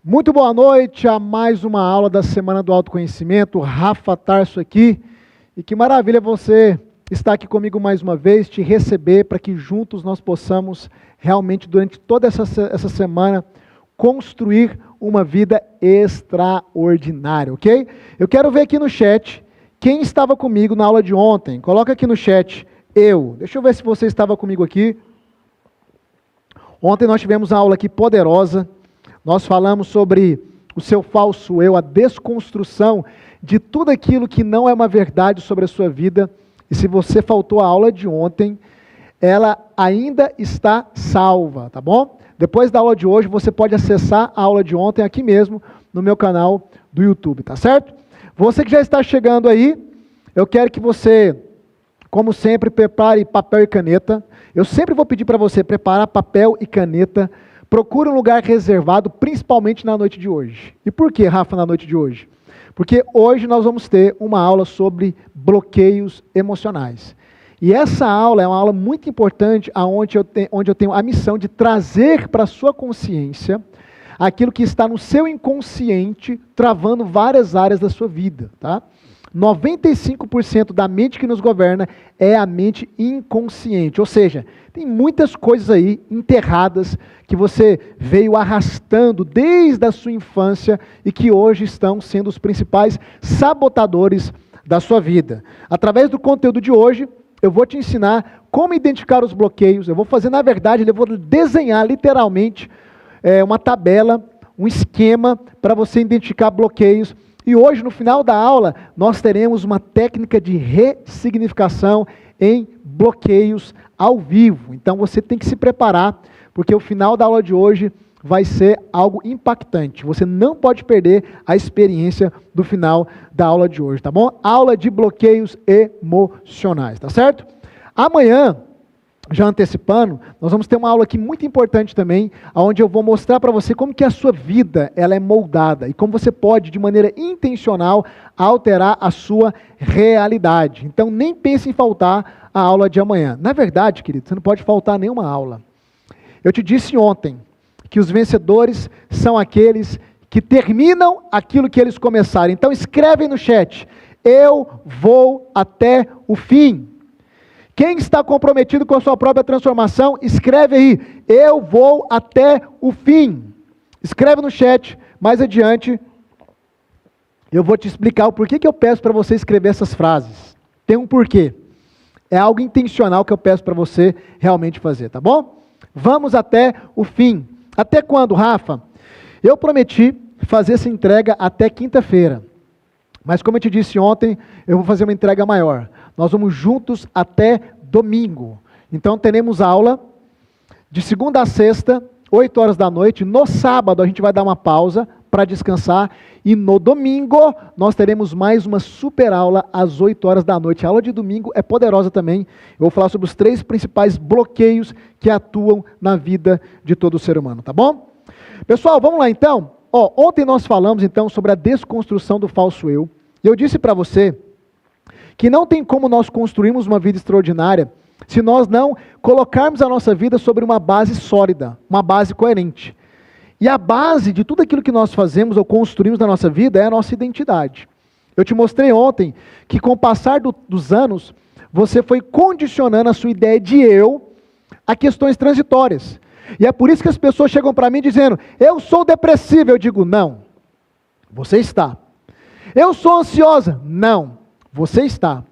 Muito boa noite a mais uma aula da Semana do Autoconhecimento. Rafa Tarso aqui. E que maravilha você estar aqui comigo mais uma vez, te receber para que juntos nós possamos realmente, durante toda essa semana, construir uma vida extraordinária, ok? Eu quero ver aqui no chat quem estava comigo na aula de ontem. Coloca aqui no chat, eu. Deixa eu ver se você estava comigo aqui. Ontem nós tivemos uma aula aqui poderosa. Nós falamos sobre o seu falso eu, a desconstrução de tudo aquilo que não é uma verdade sobre a sua vida. E se você faltou a aula de ontem, ela ainda está salva, tá bom? Depois da aula de hoje, você pode acessar a aula de ontem aqui mesmo, no meu canal do YouTube, tá certo? Você que já está chegando aí, eu quero que você, como sempre, prepare papel e caneta. Eu sempre vou pedir para você preparar papel e caneta. Procure um lugar reservado, principalmente na noite de hoje. E por que, Rafa, na noite de hoje? Porque hoje nós vamos ter uma aula sobre bloqueios emocionais. E essa aula é uma aula muito importante, onde eu tenho a missão de trazer para a sua consciência aquilo que está no seu inconsciente, travando várias áreas da sua vida, tá? 95% da mente que nos governa é a mente inconsciente, ou seja, tem muitas coisas aí enterradas que você veio arrastando desde a sua infância e que hoje estão sendo os principais sabotadores da sua vida. Através do conteúdo de hoje, eu vou te ensinar como identificar os bloqueios. Eu vou fazer, na verdade, eu vou desenhar literalmente uma tabela, um esquema para você identificar bloqueios. E hoje, no final da aula, nós teremos uma técnica de ressignificação em bloqueios ao vivo. Então, você tem que se preparar, porque o final da aula de hoje vai ser algo impactante. Você não pode perder a experiência do final da aula de hoje, tá bom? Aula de bloqueios emocionais, tá certo? Amanhã, já antecipando, nós vamos ter uma aula aqui muito importante também, onde eu vou mostrar para você como que a sua vida ela é moldada e como você pode, de maneira intencional, alterar a sua realidade. Então, nem pense em faltar a aula de amanhã. Na verdade, querido, você não pode faltar nenhuma aula. Eu te disse ontem que os vencedores são aqueles que terminam aquilo que eles começaram. Então, escreve no chat, eu vou até o fim. Quem está comprometido com a sua própria transformação, escreve aí, eu vou até o fim. Escreve no chat, mais adiante, eu vou te explicar o porquê que eu peço para você escrever essas frases. Tem um porquê. É algo intencional que eu peço para você realmente fazer, tá bom? Vamos até o fim. Até quando, Rafa? Eu prometi fazer essa entrega até quinta-feira. Mas como eu te disse ontem, eu vou fazer uma entrega maior. Nós vamos juntos até domingo. Então teremos aula de segunda a sexta, 8 horas da noite. No sábado a gente vai dar uma pausa para descansar. E no domingo nós teremos mais uma super aula às 8 horas da noite. A aula de domingo é poderosa também. Eu vou falar sobre os 3 principais bloqueios que atuam na vida de todo ser humano, tá bom? Pessoal, vamos lá então. Ontem nós falamos então sobre a desconstrução do falso eu. E eu disse para você que não tem como nós construirmos uma vida extraordinária se nós não colocarmos a nossa vida sobre uma base sólida, uma base coerente. E a base de tudo aquilo que nós fazemos ou construímos na nossa vida é a nossa identidade. Eu te mostrei ontem que com o passar dos anos, você foi condicionando a sua ideia de eu a questões transitórias. E é por isso que as pessoas chegam para mim dizendo, eu sou depressiva. Eu digo, não, você está. Eu sou ansiosa. Não, você está.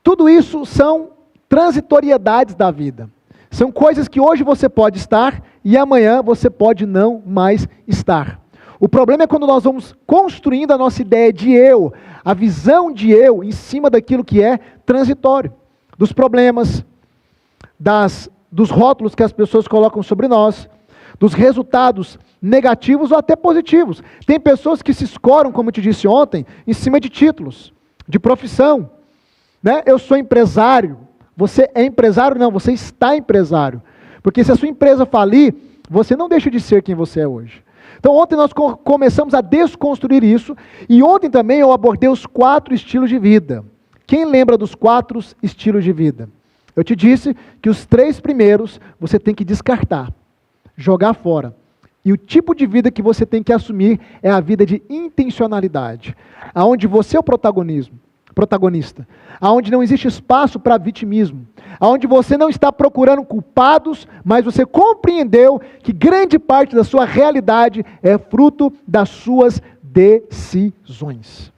Tudo isso são transitoriedades da vida. São coisas que hoje você pode estar e amanhã você pode não mais estar. O problema é quando nós vamos construindo a nossa ideia de eu, a visão de eu em cima daquilo que é transitório. Dos problemas, dos rótulos que as pessoas colocam sobre nós, dos resultados negativos ou até positivos. Tem pessoas que se escoram, como eu te disse ontem, em cima de títulos, de profissão. Né? Eu sou empresário. Você é empresário? Não, você está empresário. Porque se a sua empresa falir, você não deixa de ser quem você é hoje. Então ontem nós começamos a desconstruir isso, e ontem também eu abordei os 4 estilos de vida. Quem lembra dos 4 estilos de vida? Eu te disse que os 3 primeiros você tem que descartar, jogar fora. E o tipo de vida que você tem que assumir é a vida de intencionalidade, aonde você é o protagonista, aonde não existe espaço para vitimismo, aonde você não está procurando culpados, mas você compreendeu que grande parte da sua realidade é fruto das suas decisões.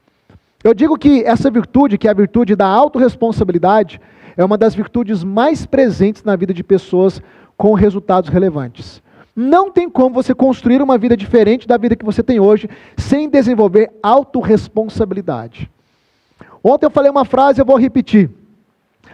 Eu digo que essa virtude, que é a virtude da autorresponsabilidade, é uma das virtudes mais presentes na vida de pessoas com resultados relevantes. Não tem como você construir uma vida diferente da vida que você tem hoje sem desenvolver autorresponsabilidade. Ontem eu falei uma frase, eu vou repetir.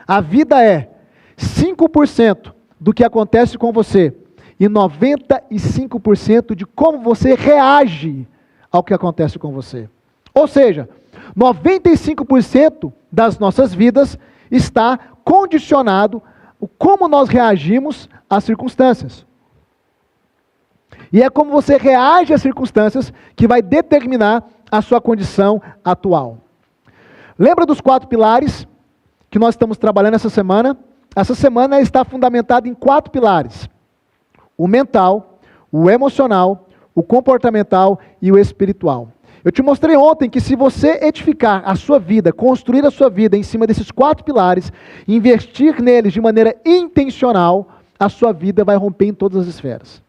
A vida é 5% do que acontece com você e 95% de como você reage ao que acontece com você. Ou seja, 95% das nossas vidas está condicionado a como nós reagimos às circunstâncias. E é como você reage às circunstâncias que vai determinar a sua condição atual. Lembra dos 4 pilares que nós estamos trabalhando essa semana? Essa semana está fundamentada em 4 pilares: o mental, o emocional, o comportamental e o espiritual. Eu te mostrei ontem que se você edificar a sua vida, construir a sua vida em cima desses 4 pilares, investir neles de maneira intencional, a sua vida vai romper em todas as esferas.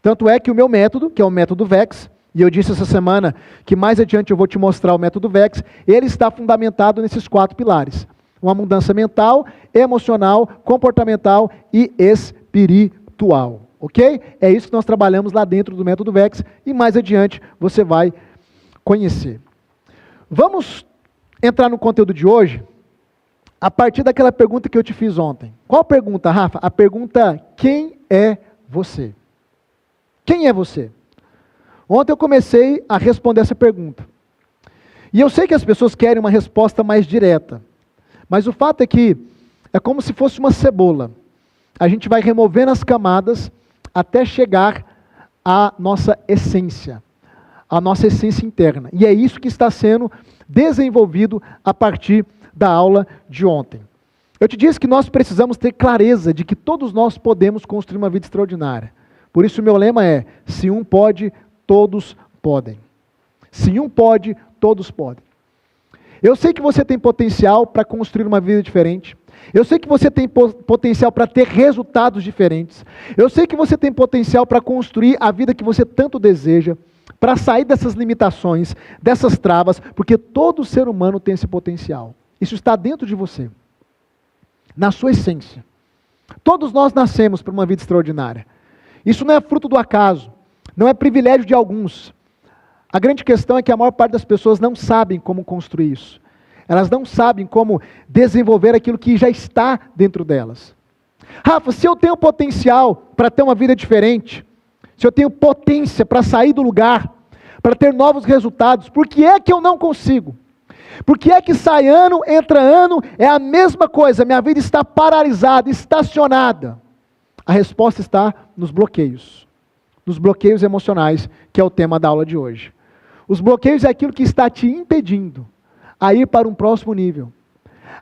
Tanto é que o meu método, que é o método VEX, e eu disse essa semana que mais adiante eu vou te mostrar o método VEX, ele está fundamentado nesses 4 pilares: uma mudança mental, emocional, comportamental e espiritual. Ok? É isso que nós trabalhamos lá dentro do método VEX e mais adiante você vai conhecer. Vamos entrar no conteúdo de hoje a partir daquela pergunta que eu te fiz ontem. Qual pergunta, Rafa? A pergunta: quem é você? Quem é você? Ontem eu comecei a responder essa pergunta. E eu sei que as pessoas querem uma resposta mais direta. Mas o fato é que é como se fosse uma cebola. A gente vai removendo as camadas até chegar à nossa essência interna. E é isso que está sendo desenvolvido a partir da aula de ontem. Eu te disse que nós precisamos ter clareza de que todos nós podemos construir uma vida extraordinária. Por isso o meu lema é: se um pode, todos podem. Se um pode, todos podem. Eu sei que você tem potencial para construir uma vida diferente. Eu sei que você tem potencial para ter resultados diferentes. Eu sei que você tem potencial para construir a vida que você tanto deseja, para sair dessas limitações, dessas travas, porque todo ser humano tem esse potencial. Isso está dentro de você, na sua essência. Todos nós nascemos para uma vida extraordinária. Isso não é fruto do acaso, não é privilégio de alguns. A grande questão é que a maior parte das pessoas não sabem como construir isso. Elas não sabem como desenvolver aquilo que já está dentro delas. Rafa, se eu tenho potencial para ter uma vida diferente, se eu tenho potência para sair do lugar, para ter novos resultados, por que é que eu não consigo? Por que é que sai ano, entra ano, é a mesma coisa, minha vida está paralisada, estacionada? A resposta está nos bloqueios emocionais, que é o tema da aula de hoje. Os bloqueios é aquilo que está te impedindo a ir para um próximo nível,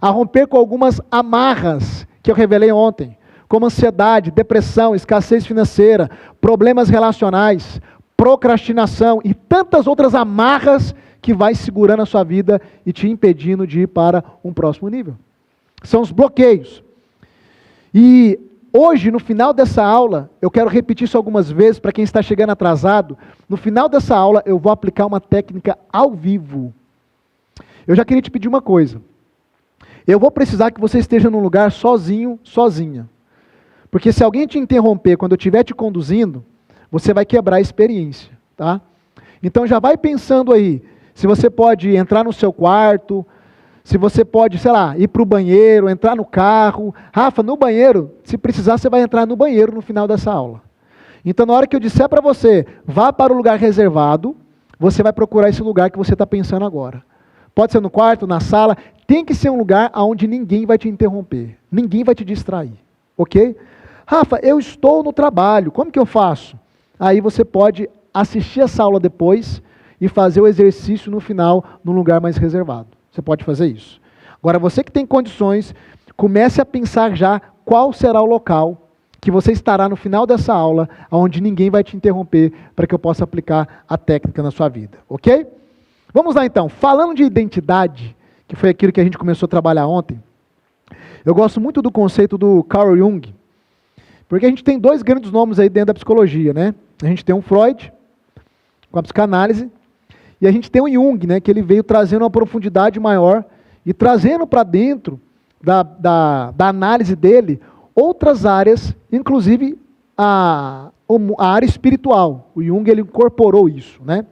a romper com algumas amarras que eu revelei ontem, como ansiedade, depressão, escassez financeira, problemas relacionais, procrastinação e tantas outras amarras que vai segurando a sua vida e te impedindo de ir para um próximo nível. São os bloqueios. E hoje, no final dessa aula, eu quero repetir isso algumas vezes para quem está chegando atrasado. No final dessa aula, eu vou aplicar uma técnica ao vivo. Eu já queria te pedir uma coisa. Eu vou precisar que você esteja num lugar sozinho, sozinha. Porque se alguém te interromper quando eu estiver te conduzindo, você vai quebrar a experiência, tá? Então já vai pensando aí, se você pode entrar no seu quarto, se você pode, sei lá, ir para o banheiro, entrar no carro. Rafa, no banheiro, se precisar, você vai entrar no banheiro no final dessa aula. Então, na hora que eu disser para você, vá para o lugar reservado, você vai procurar esse lugar que você está pensando agora. Pode ser no quarto, na sala, tem que ser um lugar onde ninguém vai te interromper, ninguém vai te distrair, ok? Rafa, eu estou no trabalho, como que eu faço? Aí você pode assistir essa aula depois e fazer o exercício no final, num lugar mais reservado. Você pode fazer isso. Agora, você que tem condições, comece a pensar já qual será o local que você estará no final dessa aula, onde ninguém vai te interromper para que eu possa aplicar a técnica na sua vida, ok? Vamos lá então, falando de identidade, que foi aquilo que a gente começou a trabalhar ontem, eu gosto muito do conceito do Carl Jung, porque a gente tem dois grandes nomes aí dentro da psicologia, né? A gente tem um Freud, com a psicanálise, e a gente tem o Jung, né, que ele veio trazendo uma profundidade maior e trazendo para dentro da análise dele outras áreas, inclusive a área espiritual. O Jung ele incorporou isso, né?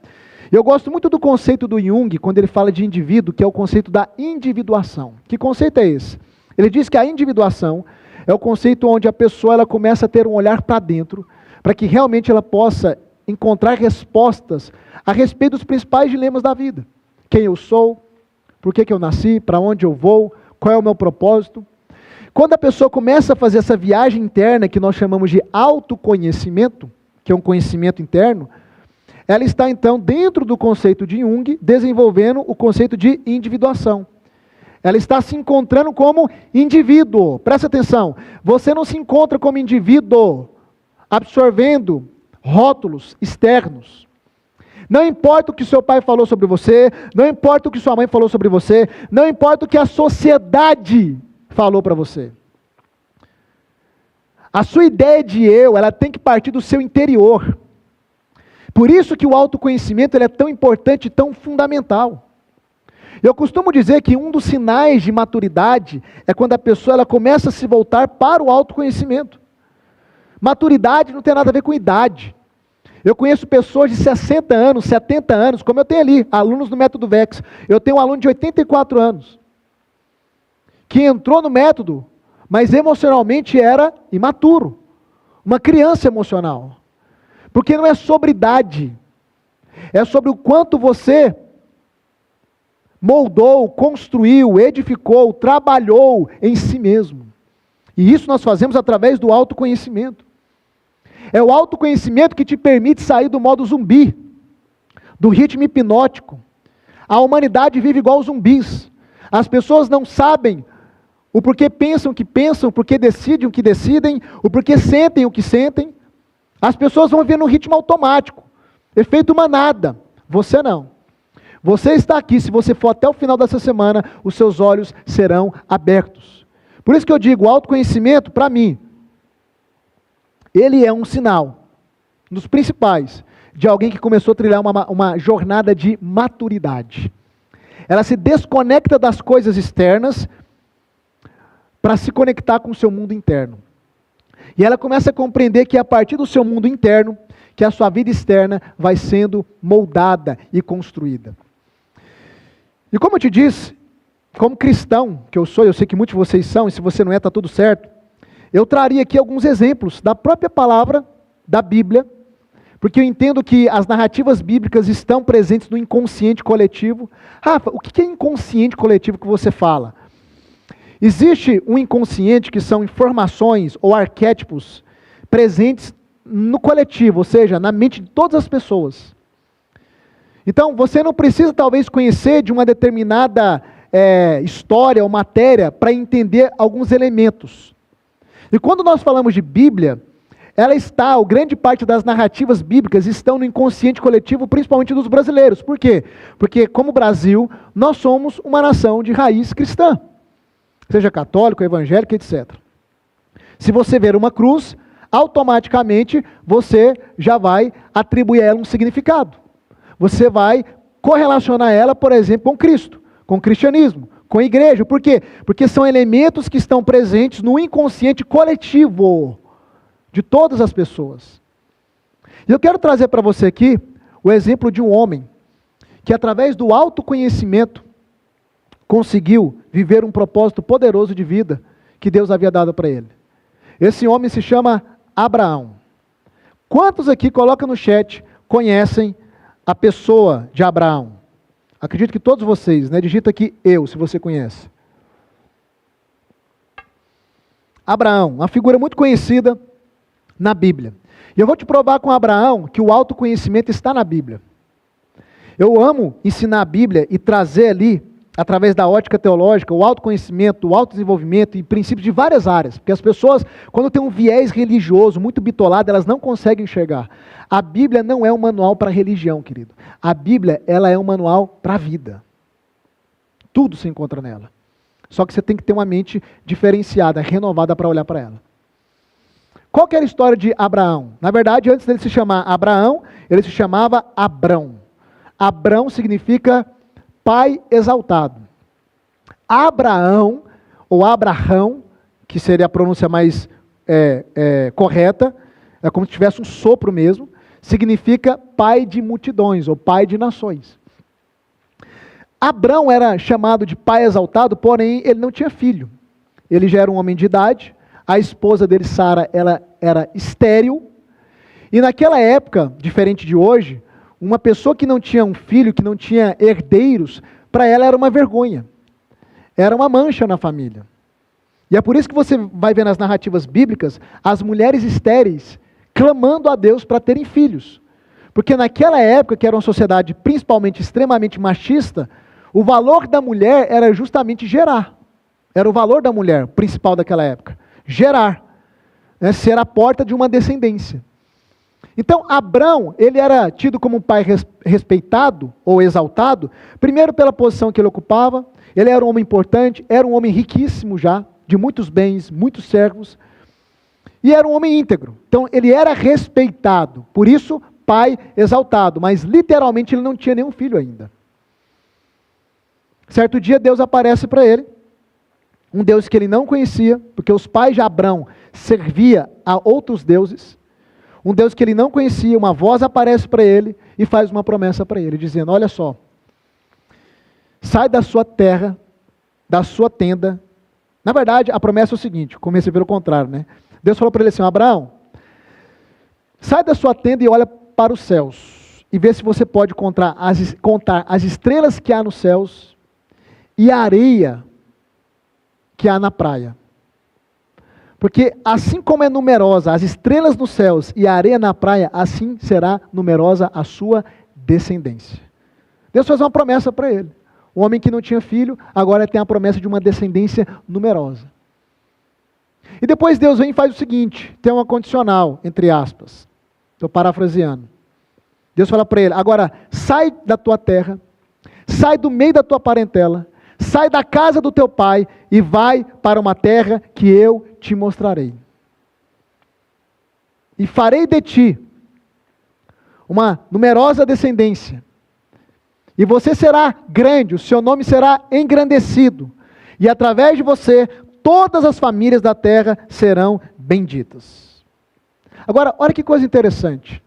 Eu gosto muito do conceito do Jung, quando ele fala de indivíduo, que é o conceito da individuação. Que conceito é esse? Ele diz que a individuação é o conceito onde a pessoa ela começa a ter um olhar para dentro, para que realmente ela possa encontrar respostas a respeito dos principais dilemas da vida. Quem eu sou, por que eu nasci, para onde eu vou, qual é o meu propósito. Quando a pessoa começa a fazer essa viagem interna, que nós chamamos de autoconhecimento, que é um conhecimento interno, ela está então dentro do conceito de Jung, desenvolvendo o conceito de individuação. Ela está se encontrando como indivíduo. Presta atenção, você não se encontra como indivíduo absorvendo rótulos externos. Não importa o que seu pai falou sobre você, não importa o que sua mãe falou sobre você, não importa o que a sociedade falou para você. A sua ideia de eu, ela tem que partir do seu interior. Por isso que o autoconhecimento ele é tão importante e tão fundamental. Eu costumo dizer que um dos sinais de maturidade é quando a pessoa ela começa a se voltar para o autoconhecimento. Maturidade não tem nada a ver com idade. Eu conheço pessoas de 60 anos, 70 anos, como eu tenho ali, alunos do método VEX. Eu tenho um aluno de 84 anos, que entrou no método, mas emocionalmente era imaturo. Uma criança emocional. Porque não é sobre idade, é sobre o quanto você moldou, construiu, edificou, trabalhou em si mesmo. E isso nós fazemos através do autoconhecimento. É o autoconhecimento que te permite sair do modo zumbi, do ritmo hipnótico. A humanidade vive igual zumbis. As pessoas não sabem o porquê pensam, o porquê decidem o que decidem, o porquê sentem o que sentem. As pessoas vão viver no ritmo automático, efeito manada. Você não. Você está aqui, se você for até o final dessa semana, os seus olhos serão abertos. Por isso que eu digo, o autoconhecimento, para mim, ele é um sinal, um dos principais, de alguém que começou a trilhar uma jornada de maturidade. Ela se desconecta das coisas externas para se conectar com o seu mundo interno. E ela começa a compreender que a partir do seu mundo interno, que a sua vida externa vai sendo moldada e construída. E como eu te disse, como cristão que eu sou, eu sei que muitos de vocês são, e se você não é, está tudo certo, eu traria aqui alguns exemplos da própria palavra da Bíblia, porque eu entendo que as narrativas bíblicas estão presentes no inconsciente coletivo. Rafa, o que é inconsciente coletivo que você fala? Existe um inconsciente que são informações ou arquétipos presentes no coletivo, ou seja, na mente de todas as pessoas. Então, você não precisa talvez conhecer de uma determinada história ou matéria para entender alguns elementos. E quando nós falamos de Bíblia, grande parte das narrativas bíblicas estão no inconsciente coletivo, principalmente dos brasileiros. Por quê? Porque, como Brasil, nós somos uma nação de raiz cristã. Seja católico, evangélico, etc. Se você ver uma cruz, automaticamente você já vai atribuir a ela um significado. Você vai correlacionar ela, por exemplo, com Cristo, com o cristianismo, com a igreja. Por quê? Porque são elementos que estão presentes no inconsciente coletivo de todas as pessoas. E eu quero trazer para você aqui o exemplo de um homem que, através do autoconhecimento, conseguiu viver um propósito poderoso de vida que Deus havia dado para ele. Esse homem se chama Abraão. Quantos aqui, coloca no chat, conhecem a pessoa de Abraão? Acredito que todos vocês, né? Digita aqui eu, se você conhece. Abraão, uma figura muito conhecida na Bíblia. E eu vou te provar com Abraão que o autoconhecimento está na Bíblia. Eu amo ensinar a Bíblia e trazer ali através da ótica teológica, o autoconhecimento, o autodesenvolvimento e princípios de várias áreas. Porque as pessoas, quando têm um viés religioso muito bitolado, elas não conseguem enxergar. A Bíblia não é um manual para religião, querido. A Bíblia, ela é um manual para a vida. Tudo se encontra nela. Só que você tem que ter uma mente diferenciada, renovada para olhar para ela. Qual que era a história de Abraão? Na verdade, antes dele se chamar Abraão, ele se chamava Abrão. Abrão significa pai exaltado. Abraão, ou Abrahão, que seria a pronúncia mais correta, é como se tivesse um sopro mesmo, significa pai de multidões, ou pai de nações. Abrão era chamado de pai exaltado, porém ele não tinha filho. Ele já era um homem de idade, a esposa dele, Sara, ela era estéril, e naquela época, diferente de hoje, uma pessoa que não tinha um filho, que não tinha herdeiros, para ela era uma vergonha. Era uma mancha na família. E é por isso que você vai ver nas narrativas bíblicas as mulheres estéreis clamando a Deus para terem filhos. Porque naquela época, que era uma sociedade principalmente extremamente machista, o valor da mulher era justamente gerar. Era o valor da mulher principal daquela época. Gerar. Né, ser a porta de uma descendência. Então, Abrão, ele era tido como um pai respeitado ou exaltado, primeiro pela posição que ele ocupava, ele era um homem importante, era um homem riquíssimo já, de muitos bens, muitos servos, e era um homem íntegro. Então, ele era respeitado, por isso, pai exaltado, mas literalmente ele não tinha nenhum filho ainda. Certo dia, Deus aparece para ele, um Deus que ele não conhecia, porque os pais de Abrão serviam a outros deuses, um Deus que ele não conhecia, uma voz aparece para ele e faz uma promessa para ele, dizendo, olha só, sai da sua terra, da sua tenda. Na verdade, a promessa é o seguinte, comecei pelo contrário, né? Deus falou para ele assim, Abraão, sai da sua tenda e olha para os céus, e vê se você pode contar as estrelas que há nos céus e a areia que há na praia. Porque assim como é numerosa as estrelas nos céus e a areia na praia, assim será numerosa a sua descendência. Deus faz uma promessa para ele. O homem que não tinha filho, agora tem a promessa de uma descendência numerosa. E depois Deus vem e faz o seguinte, tem uma condicional, entre aspas. Estou parafraseando. Deus fala para ele, agora sai da tua terra, sai do meio da tua parentela, sai da casa do teu pai e vai para uma terra que eu te mostrarei. E farei de ti uma numerosa descendência. E você será grande, o seu nome será engrandecido. E através de você, todas as famílias da terra serão benditas. Agora, olha que coisa interessante.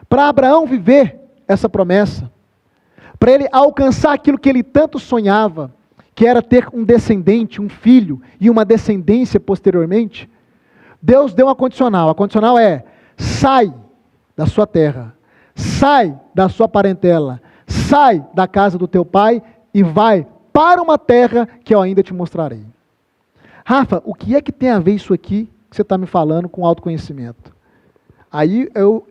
Para Abraão viver essa promessa, para ele alcançar aquilo que ele tanto sonhava, que era ter um descendente, um filho e uma descendência posteriormente, Deus deu uma condicional. A condicional é, sai da sua terra, sai da sua parentela, sai da casa do teu pai e vai para uma terra que eu ainda te mostrarei. Rafa, o que é que tem a ver isso aqui que você está me falando com autoconhecimento? Aí é o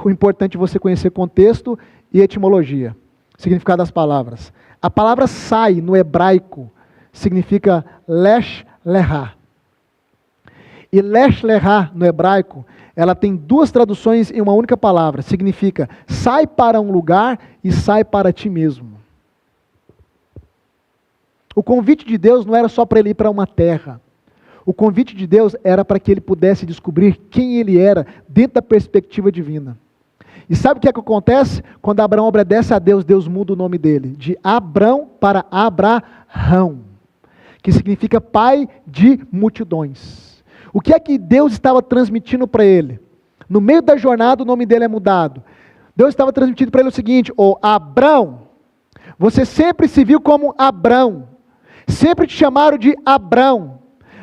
importante você conhecer contexto e etimologia. Significado das palavras. A palavra sai no hebraico significa lesh lehá. E lesh lehá no hebraico, ela tem duas traduções em uma única palavra. Significa sai para um lugar e sai para ti mesmo. O convite de Deus não era só para ele ir para uma terra. O convite de Deus era para que ele pudesse descobrir quem ele era dentro da perspectiva divina. E sabe o que é que acontece? Quando Abraão obedece a Deus, Deus muda o nome dele. De Abrão para Abrahão. Que significa pai de multidões. O que é que Deus estava transmitindo para ele? No meio da jornada o nome dele é mudado. Deus estava transmitindo para ele o seguinte, Abrão, você sempre se viu como Abrão. Sempre te chamaram de Abrão.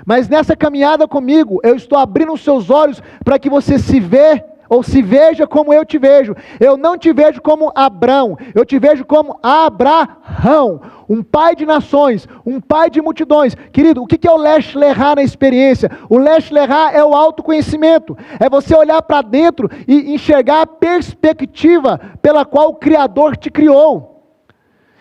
Mas nessa caminhada comigo, eu estou abrindo os seus olhos para que você se veja como eu te vejo. Eu não te vejo como Abrão, eu te vejo como Abrahão, um pai de nações, um pai de multidões. Querido, o que é o lesh lehá na experiência? O lesh lehá é o autoconhecimento, é você olhar para dentro e enxergar a perspectiva pela qual o Criador te criou.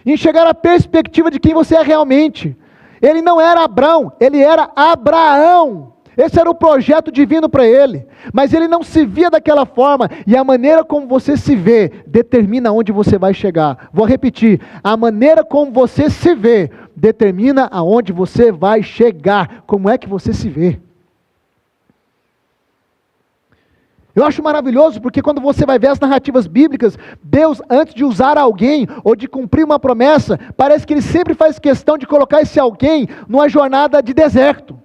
enxergar a perspectiva de quem você é realmente. Ele não era Abrão, ele era Abraão. Esse era o projeto divino para ele, mas ele não se via daquela forma, e a maneira como você se vê determina onde você vai chegar. Vou repetir, a maneira como você se vê determina aonde você vai chegar. Como é que você se vê? Eu acho maravilhoso porque quando você vai ver as narrativas bíblicas, Deus, antes de usar alguém ou de cumprir uma promessa, parece que Ele sempre faz questão de colocar esse alguém numa jornada de deserto.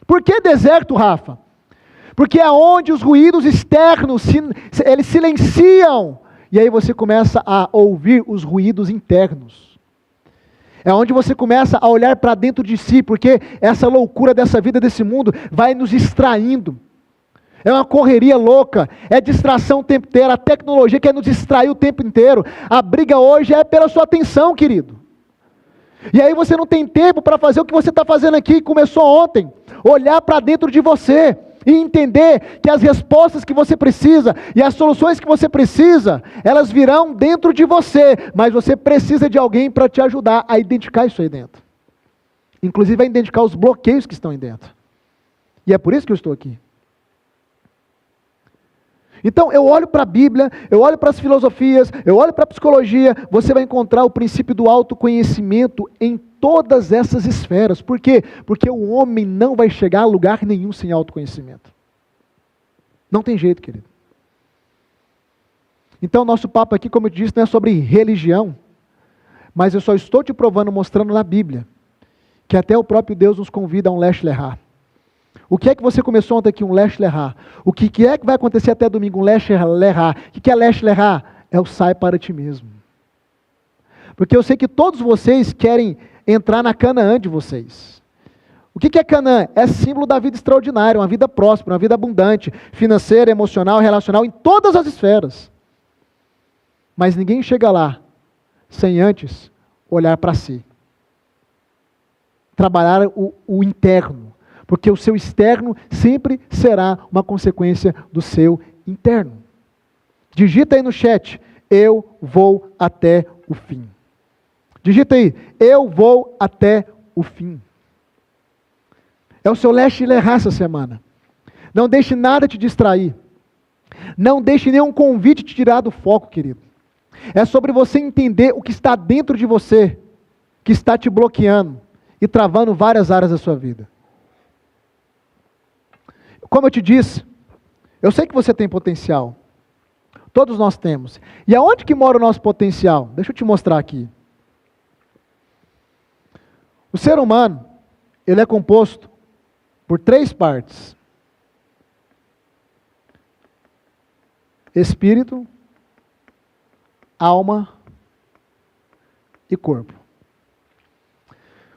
Por que deserto, Rafa? Porque é onde os ruídos externos, eles silenciam, e aí você começa a ouvir os ruídos internos. É onde você começa a olhar para dentro de si, porque essa loucura dessa vida, desse mundo, vai nos distraindo. É uma correria louca, é distração o tempo inteiro, a tecnologia quer nos distrair o tempo inteiro. A briga hoje é pela sua atenção, querido. E aí você não tem tempo para fazer o que você está fazendo aqui, começou ontem. Olhar para dentro de você e entender que as respostas que você precisa e as soluções que você precisa, elas virão dentro de você, mas você precisa de alguém para te ajudar a identificar isso aí dentro. Inclusive a identificar os bloqueios que estão aí dentro. E é por isso que eu estou aqui. Então eu olho para a Bíblia, eu olho para as filosofias, eu olho para a psicologia, você vai encontrar o princípio do autoconhecimento em todas essas esferas. Por quê? Porque o homem não vai chegar a lugar nenhum sem autoconhecimento. Não tem jeito, querido. Então nosso papo aqui, como eu disse, não é sobre religião, mas eu só estou te provando, mostrando na Bíblia, que até o próprio Deus nos convida a um lech lechá. O que é que você começou ontem aqui? Um lech lechá. O que é que vai acontecer até domingo? Um lech lechá. O que é lech lechá? É o sai para ti mesmo. Porque eu sei que todos vocês querem entrar na Canaã de vocês. O que é Canaã? É símbolo da vida extraordinária, uma vida próspera, uma vida abundante, financeira, emocional, relacional, em todas as esferas. Mas ninguém chega lá sem antes olhar para si. Trabalhar o interno. Porque o seu externo sempre será uma consequência do seu interno. Digita aí no chat, eu vou até o fim. Digita aí, eu vou até o fim. É o seu lech lechá essa semana. Não deixe nada te distrair. Não deixe nenhum convite te tirar do foco, querido. É sobre você entender o que está dentro de você, que está te bloqueando e travando várias áreas da sua vida. Como eu te disse, eu sei que você tem potencial. Todos nós temos. E aonde que mora o nosso potencial? Deixa eu te mostrar aqui. O ser humano, ele é composto por 3 partes. Espírito, alma e corpo.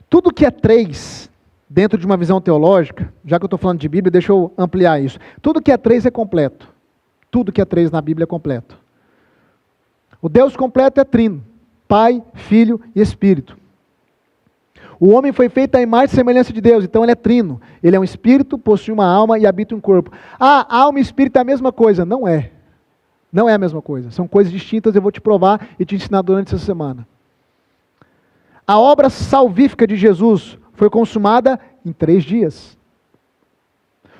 Tudo que é 3, dentro de uma visão teológica, já que eu estou falando de Bíblia, deixa eu ampliar isso. Tudo que é 3 é completo. Tudo que é 3 na Bíblia é completo. O Deus completo é trino. Pai, Filho e Espírito. O homem foi feito à imagem e semelhança de Deus, então ele é trino. Ele é um espírito, possui uma alma e habita um corpo. Ah, alma e espírito é a mesma coisa. Não é. Não é a mesma coisa. São coisas distintas, eu vou te provar e te ensinar durante essa semana. A obra salvífica de Jesus foi consumada em 3 dias.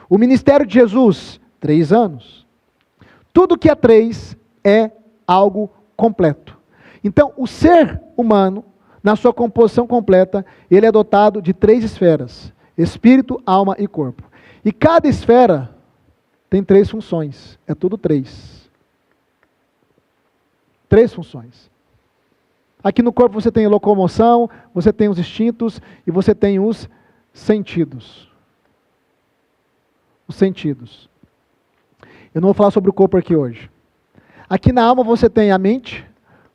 O ministério de Jesus, 3 anos. Tudo que é 3 é algo completo. Então, o ser humano, na sua composição completa, ele é dotado de 3 esferas: espírito, alma e corpo. E cada esfera tem 3 funções. É tudo 3. 3 funções. Aqui no corpo você tem a locomoção, você tem os instintos e você tem os sentidos. Os sentidos. Eu não vou falar sobre o corpo aqui hoje. Aqui na alma você tem a mente,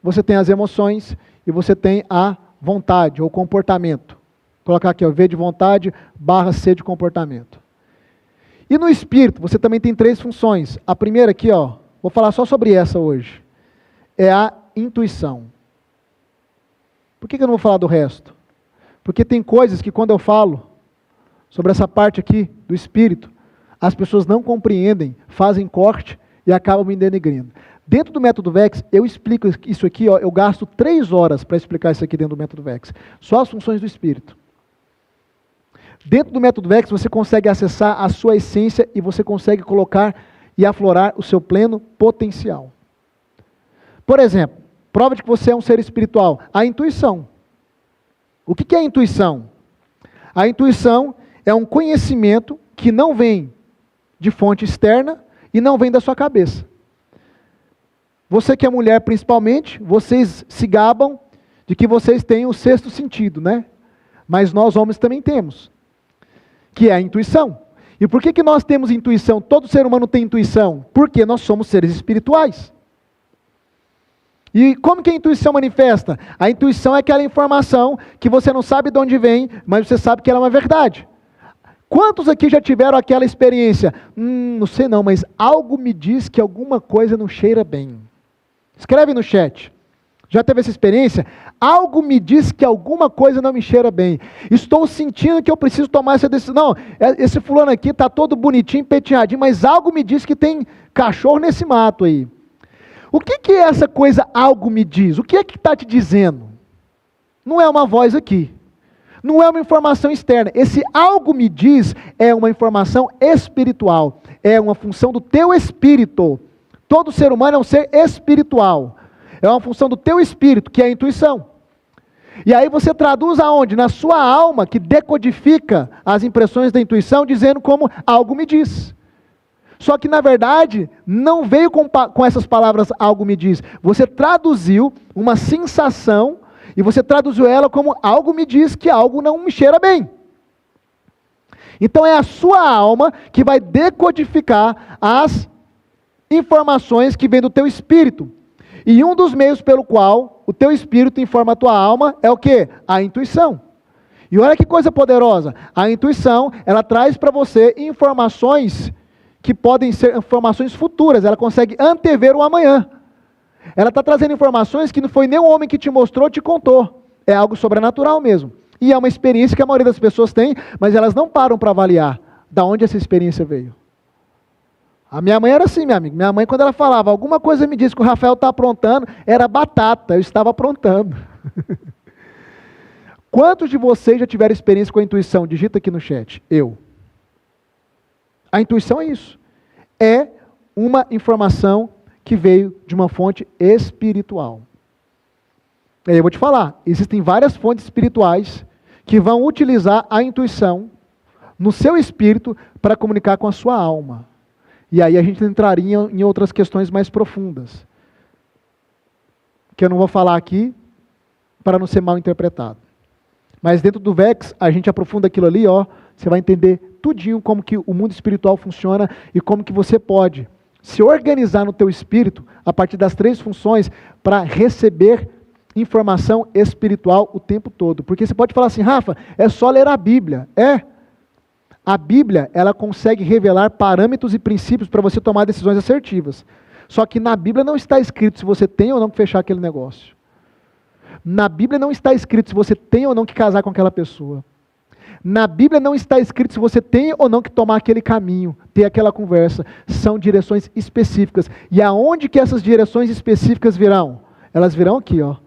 você tem as emoções e você tem a vontade ou comportamento. Vou colocar aqui, ó, V de vontade / C de comportamento. E no espírito você também tem 3 funções. A primeira aqui, ó, vou falar só sobre essa hoje. É a intuição. Por que eu não vou falar do resto? Porque tem coisas que quando eu falo sobre essa parte aqui do espírito, as pessoas não compreendem, fazem corte e acabam me denegrindo. Dentro do método VEX, eu explico isso aqui, ó, eu gasto 3 horas para explicar isso aqui dentro do método VEX. Só as funções do Espírito. Dentro do método VEX, você consegue acessar a sua essência e você consegue colocar e aflorar o seu pleno potencial. Por exemplo, prova de que você é um ser espiritual, a intuição. O que é a intuição? A intuição é um conhecimento que não vem de fonte externa e não vem da sua cabeça. Você que é mulher principalmente, vocês se gabam de que vocês têm o sexto sentido, né? Mas nós homens também temos, que é a intuição. E por que nós temos intuição? Todo ser humano tem intuição? Porque nós somos seres espirituais. E como que a intuição manifesta? A intuição é aquela informação que você não sabe de onde vem, mas você sabe que ela é uma verdade. Quantos aqui já tiveram aquela experiência? Não sei não, mas algo me diz que alguma coisa não cheira bem. Escreve no chat. Já teve essa experiência? Algo me diz que alguma coisa não me cheira bem. Estou sentindo que eu preciso tomar essa decisão. Não, esse fulano aqui está todo bonitinho, petinhadinho, mas algo me diz que tem cachorro nesse mato aí. O que é essa coisa algo me diz? O que é que está te dizendo? Não é uma voz aqui. Não é uma informação externa. Esse algo me diz é uma informação espiritual. É uma função do teu espírito. Todo ser humano é um ser espiritual. É uma função do teu espírito, que é a intuição. E aí você traduz aonde? Na sua alma, que decodifica as impressões da intuição, dizendo como algo me diz. Só que, na verdade, não veio com essas palavras algo me diz. Você traduziu uma sensação, e você traduziu ela como algo me diz que algo não me cheira bem. Então é a sua alma que vai decodificar as informações que vêm do teu espírito. E um dos meios pelo qual o teu espírito informa a tua alma é o quê? A intuição. E olha que coisa poderosa. A intuição, ela traz para você informações que podem ser informações futuras. Ela consegue antever o amanhã. Ela está trazendo informações que não foi nem o homem que te mostrou, te contou. É algo sobrenatural mesmo. E é uma experiência que a maioria das pessoas tem, mas elas não param para avaliar de onde essa experiência veio. A minha mãe era assim, minha amiga. Minha mãe, quando ela falava, alguma coisa me disse que o Rafael está aprontando, era batata, eu estava aprontando. Quantos de vocês já tiveram experiência com a intuição? Digita aqui no chat. Eu. A intuição é isso. É uma informação que veio de uma fonte espiritual. E aí eu vou te falar, existem várias fontes espirituais que vão utilizar a intuição no seu espírito para comunicar com a sua alma. E aí a gente entraria em outras questões mais profundas, que eu não vou falar aqui para não ser mal interpretado. Mas dentro do VEX, a gente aprofunda aquilo ali, ó, você vai entender tudinho como que o mundo espiritual funciona e como que você pode se organizar no teu espírito a partir das 3 funções para receber informação espiritual o tempo todo. Porque você pode falar assim, Rafa, é só ler a Bíblia. A Bíblia, ela consegue revelar parâmetros e princípios para você tomar decisões assertivas. Só que na Bíblia não está escrito se você tem ou não que fechar aquele negócio. Na Bíblia não está escrito se você tem ou não que casar com aquela pessoa. Na Bíblia não está escrito se você tem ou não que tomar aquele caminho, ter aquela conversa. São direções específicas. E aonde que essas direções específicas virão? Elas virão aqui, ó.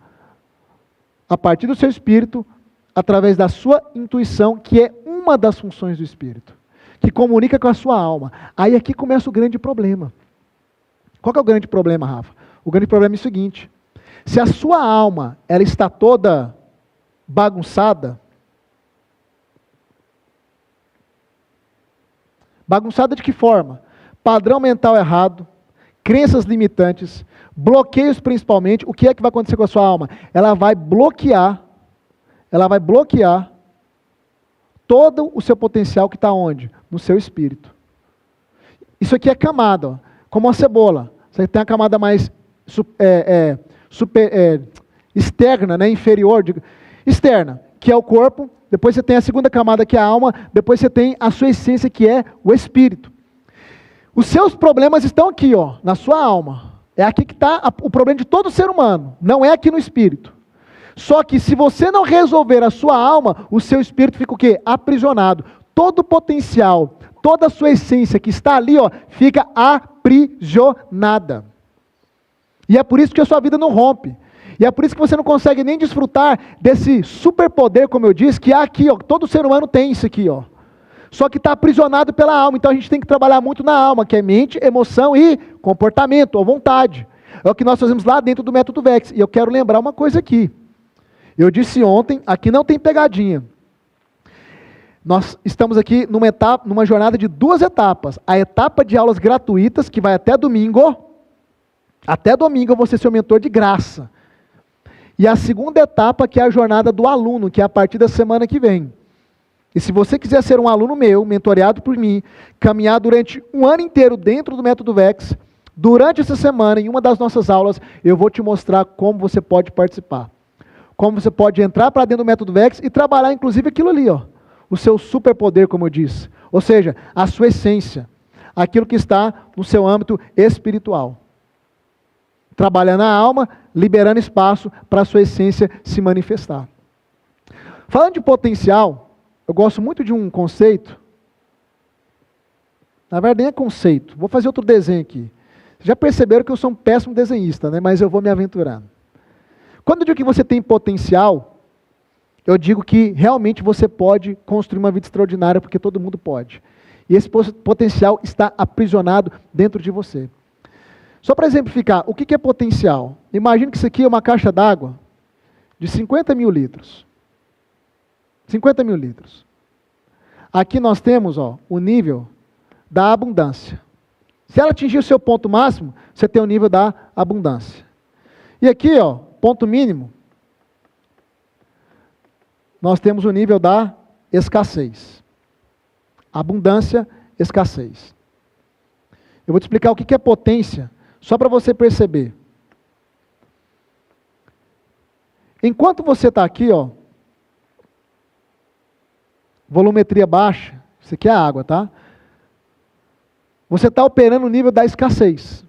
A partir do seu espírito, através da sua intuição, que é uma das funções do espírito, que comunica com a sua alma. Aí aqui começa o grande problema. Qual que é o grande problema, Rafa? O grande problema é o seguinte: se a sua alma ela está toda bagunçada de que forma? Padrão mental errado, crenças limitantes, bloqueios principalmente. O que é que vai acontecer com a sua alma? Ela vai bloquear todo o seu potencial que está onde? No seu espírito. Isso aqui é camada, ó, como uma cebola. Você tem a camada mais externa, né, inferior, externa, que é o corpo. Depois você tem a segunda camada, que é a alma. Depois você tem a sua essência, que é o espírito. Os seus problemas estão aqui, ó, na sua alma. É aqui que está o problema de todo ser humano. Não é aqui no espírito. Só que se você não resolver a sua alma, o seu espírito fica o quê? Aprisionado. Todo o potencial, toda a sua essência que está ali, ó, fica aprisionada. E é por isso que a sua vida não rompe. E é por isso que você não consegue nem desfrutar desse superpoder, como eu disse, que há aqui, ó, todo ser humano tem isso aqui, ó. Só que está aprisionado pela alma. Então a gente tem que trabalhar muito na alma, que é mente, emoção e comportamento, ou vontade. É o que nós fazemos lá dentro do método VEX. E eu quero lembrar uma coisa aqui. Eu disse ontem, aqui não tem pegadinha. Nós estamos aqui numa jornada de 2 etapas. A etapa de aulas gratuitas, que vai até domingo. Até domingo eu vou ser seu mentor de graça. E a segunda etapa, que é a jornada do aluno, que é a partir da semana que vem. E se você quiser ser um aluno meu, mentoreado por mim, caminhar durante um ano inteiro dentro do método VEX, durante essa semana, em uma das nossas aulas, eu vou te mostrar como você pode participar. Como você pode entrar para dentro do método VEX e trabalhar, inclusive, aquilo ali, ó, o seu superpoder, como eu disse. Ou seja, a sua essência. Aquilo que está no seu âmbito espiritual. Trabalhando a alma, liberando espaço para a sua essência se manifestar. Falando de potencial, eu gosto muito de um conceito. Na verdade, nem é conceito. Vou fazer outro desenho aqui. Vocês já perceberam que eu sou um péssimo desenhista, né? Mas eu vou me aventurando. Quando eu digo que você tem potencial, eu digo que realmente você pode construir uma vida extraordinária, porque todo mundo pode. E esse potencial está aprisionado dentro de você. Só para exemplificar, o que é potencial? Imagine que isso aqui é uma caixa d'água de 50 mil litros. 50 mil litros. Aqui nós temos, ó, o nível da abundância. Se ela atingir o seu ponto máximo, você tem o nível da abundância. E aqui, ó, ponto mínimo, nós temos o nível da escassez. Abundância, escassez. Eu vou te explicar o que é potência, só para você perceber. Enquanto você está aqui, ó, volumetria baixa, isso aqui é a água, tá? Você está operando no nível da escassez.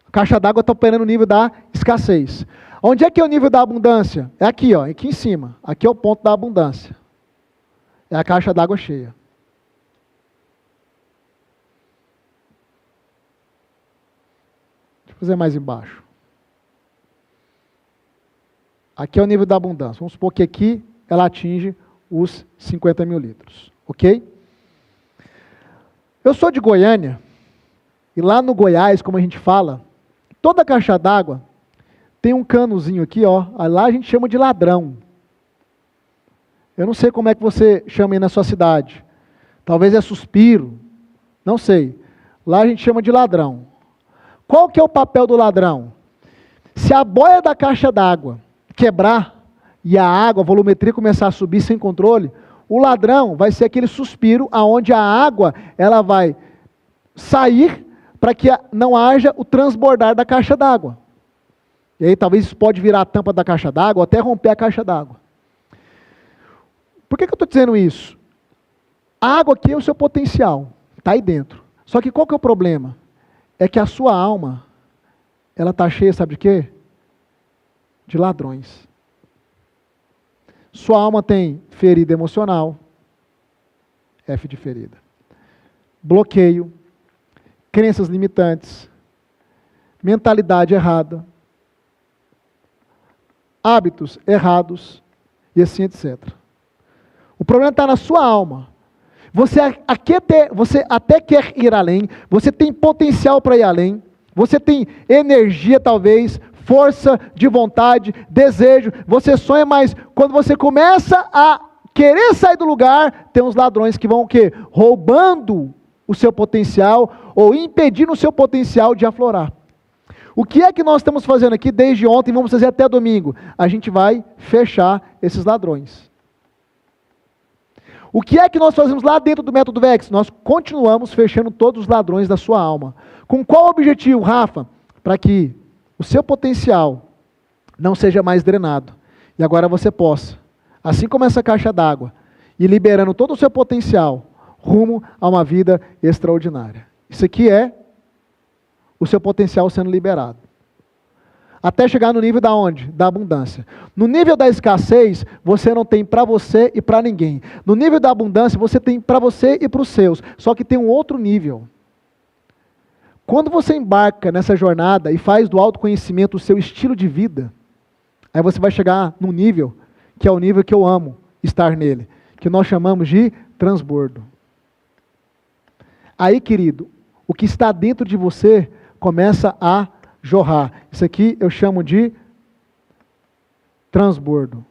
A caixa d'água está operando no nível da escassez. Onde é que é o nível da abundância? É aqui, ó, aqui em cima. Aqui é o ponto da abundância. É a caixa d'água cheia. Deixa eu fazer mais embaixo. Aqui é o nível da abundância. Vamos supor que aqui ela atinge os 50 mil litros. Ok? Eu sou de Goiânia. E lá no Goiás, como a gente fala, toda caixa d'água tem um canozinho aqui, ó. Lá a gente chama de ladrão. Eu não sei como é que você chama aí na sua cidade. Talvez é suspiro. Não sei. Lá a gente chama de ladrão. Qual que é o papel do ladrão? Se a boia da caixa d'água quebrar e a água, a volumetria começar a subir sem controle, o ladrão vai ser aquele suspiro aonde a água ela vai sair para que não haja o transbordar da caixa d'água. E aí talvez isso pode virar a tampa da caixa d'água ou até romper a caixa d'água. Por que eu estou dizendo isso? A água aqui é o seu potencial, está aí dentro. Só que qual que é o problema? É que a sua alma, ela está cheia, sabe de quê? De ladrões. Sua alma tem ferida emocional, F de ferida, bloqueio, crenças limitantes, mentalidade errada, hábitos errados e assim etc. O problema está na sua alma. Você até quer ir além, você tem potencial para ir além, você tem energia talvez, força de vontade, desejo, você sonha, mas quando você começa a querer sair do lugar, tem uns ladrões que vão o quê? Roubando o seu potencial ou impedindo o seu potencial de aflorar. O que é que nós estamos fazendo aqui desde ontem, vamos fazer até domingo? A gente vai fechar esses ladrões. O que é que nós fazemos lá dentro do método VEX? Nós continuamos fechando todos os ladrões da sua alma. Com qual objetivo, Rafa? Para que o seu potencial não seja mais drenado. E agora você possa, assim como essa caixa d'água, ir liberando todo o seu potencial rumo a uma vida extraordinária. Isso aqui é o seu potencial sendo liberado. Até chegar no nível da onde? Da abundância. No nível da escassez, você não tem para você e para ninguém. No nível da abundância, você tem para você e para os seus. Só que tem um outro nível. Quando você embarca nessa jornada e faz do autoconhecimento o seu estilo de vida, aí você vai chegar num nível, que é o nível que eu amo estar nele, que nós chamamos de transbordo. Aí, querido, o que está dentro de você começa a jorrar. Isso aqui eu chamo de transbordo.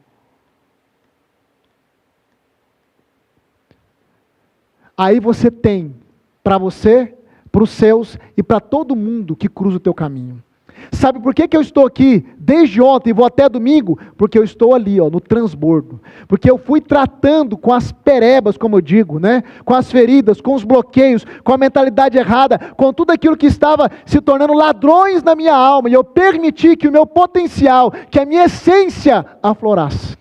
Aí você tem para você, para os seus e para todo mundo que cruza o teu caminho. Sabe por que eu estou aqui desde ontem e vou até domingo? Porque eu estou ali, no transbordo. Porque eu fui tratando com as perebas, como eu digo, né? Com as feridas, com os bloqueios, com a mentalidade errada, com tudo aquilo que estava se tornando ladrões na minha alma. E eu permiti que o meu potencial, que a minha essência aflorasse.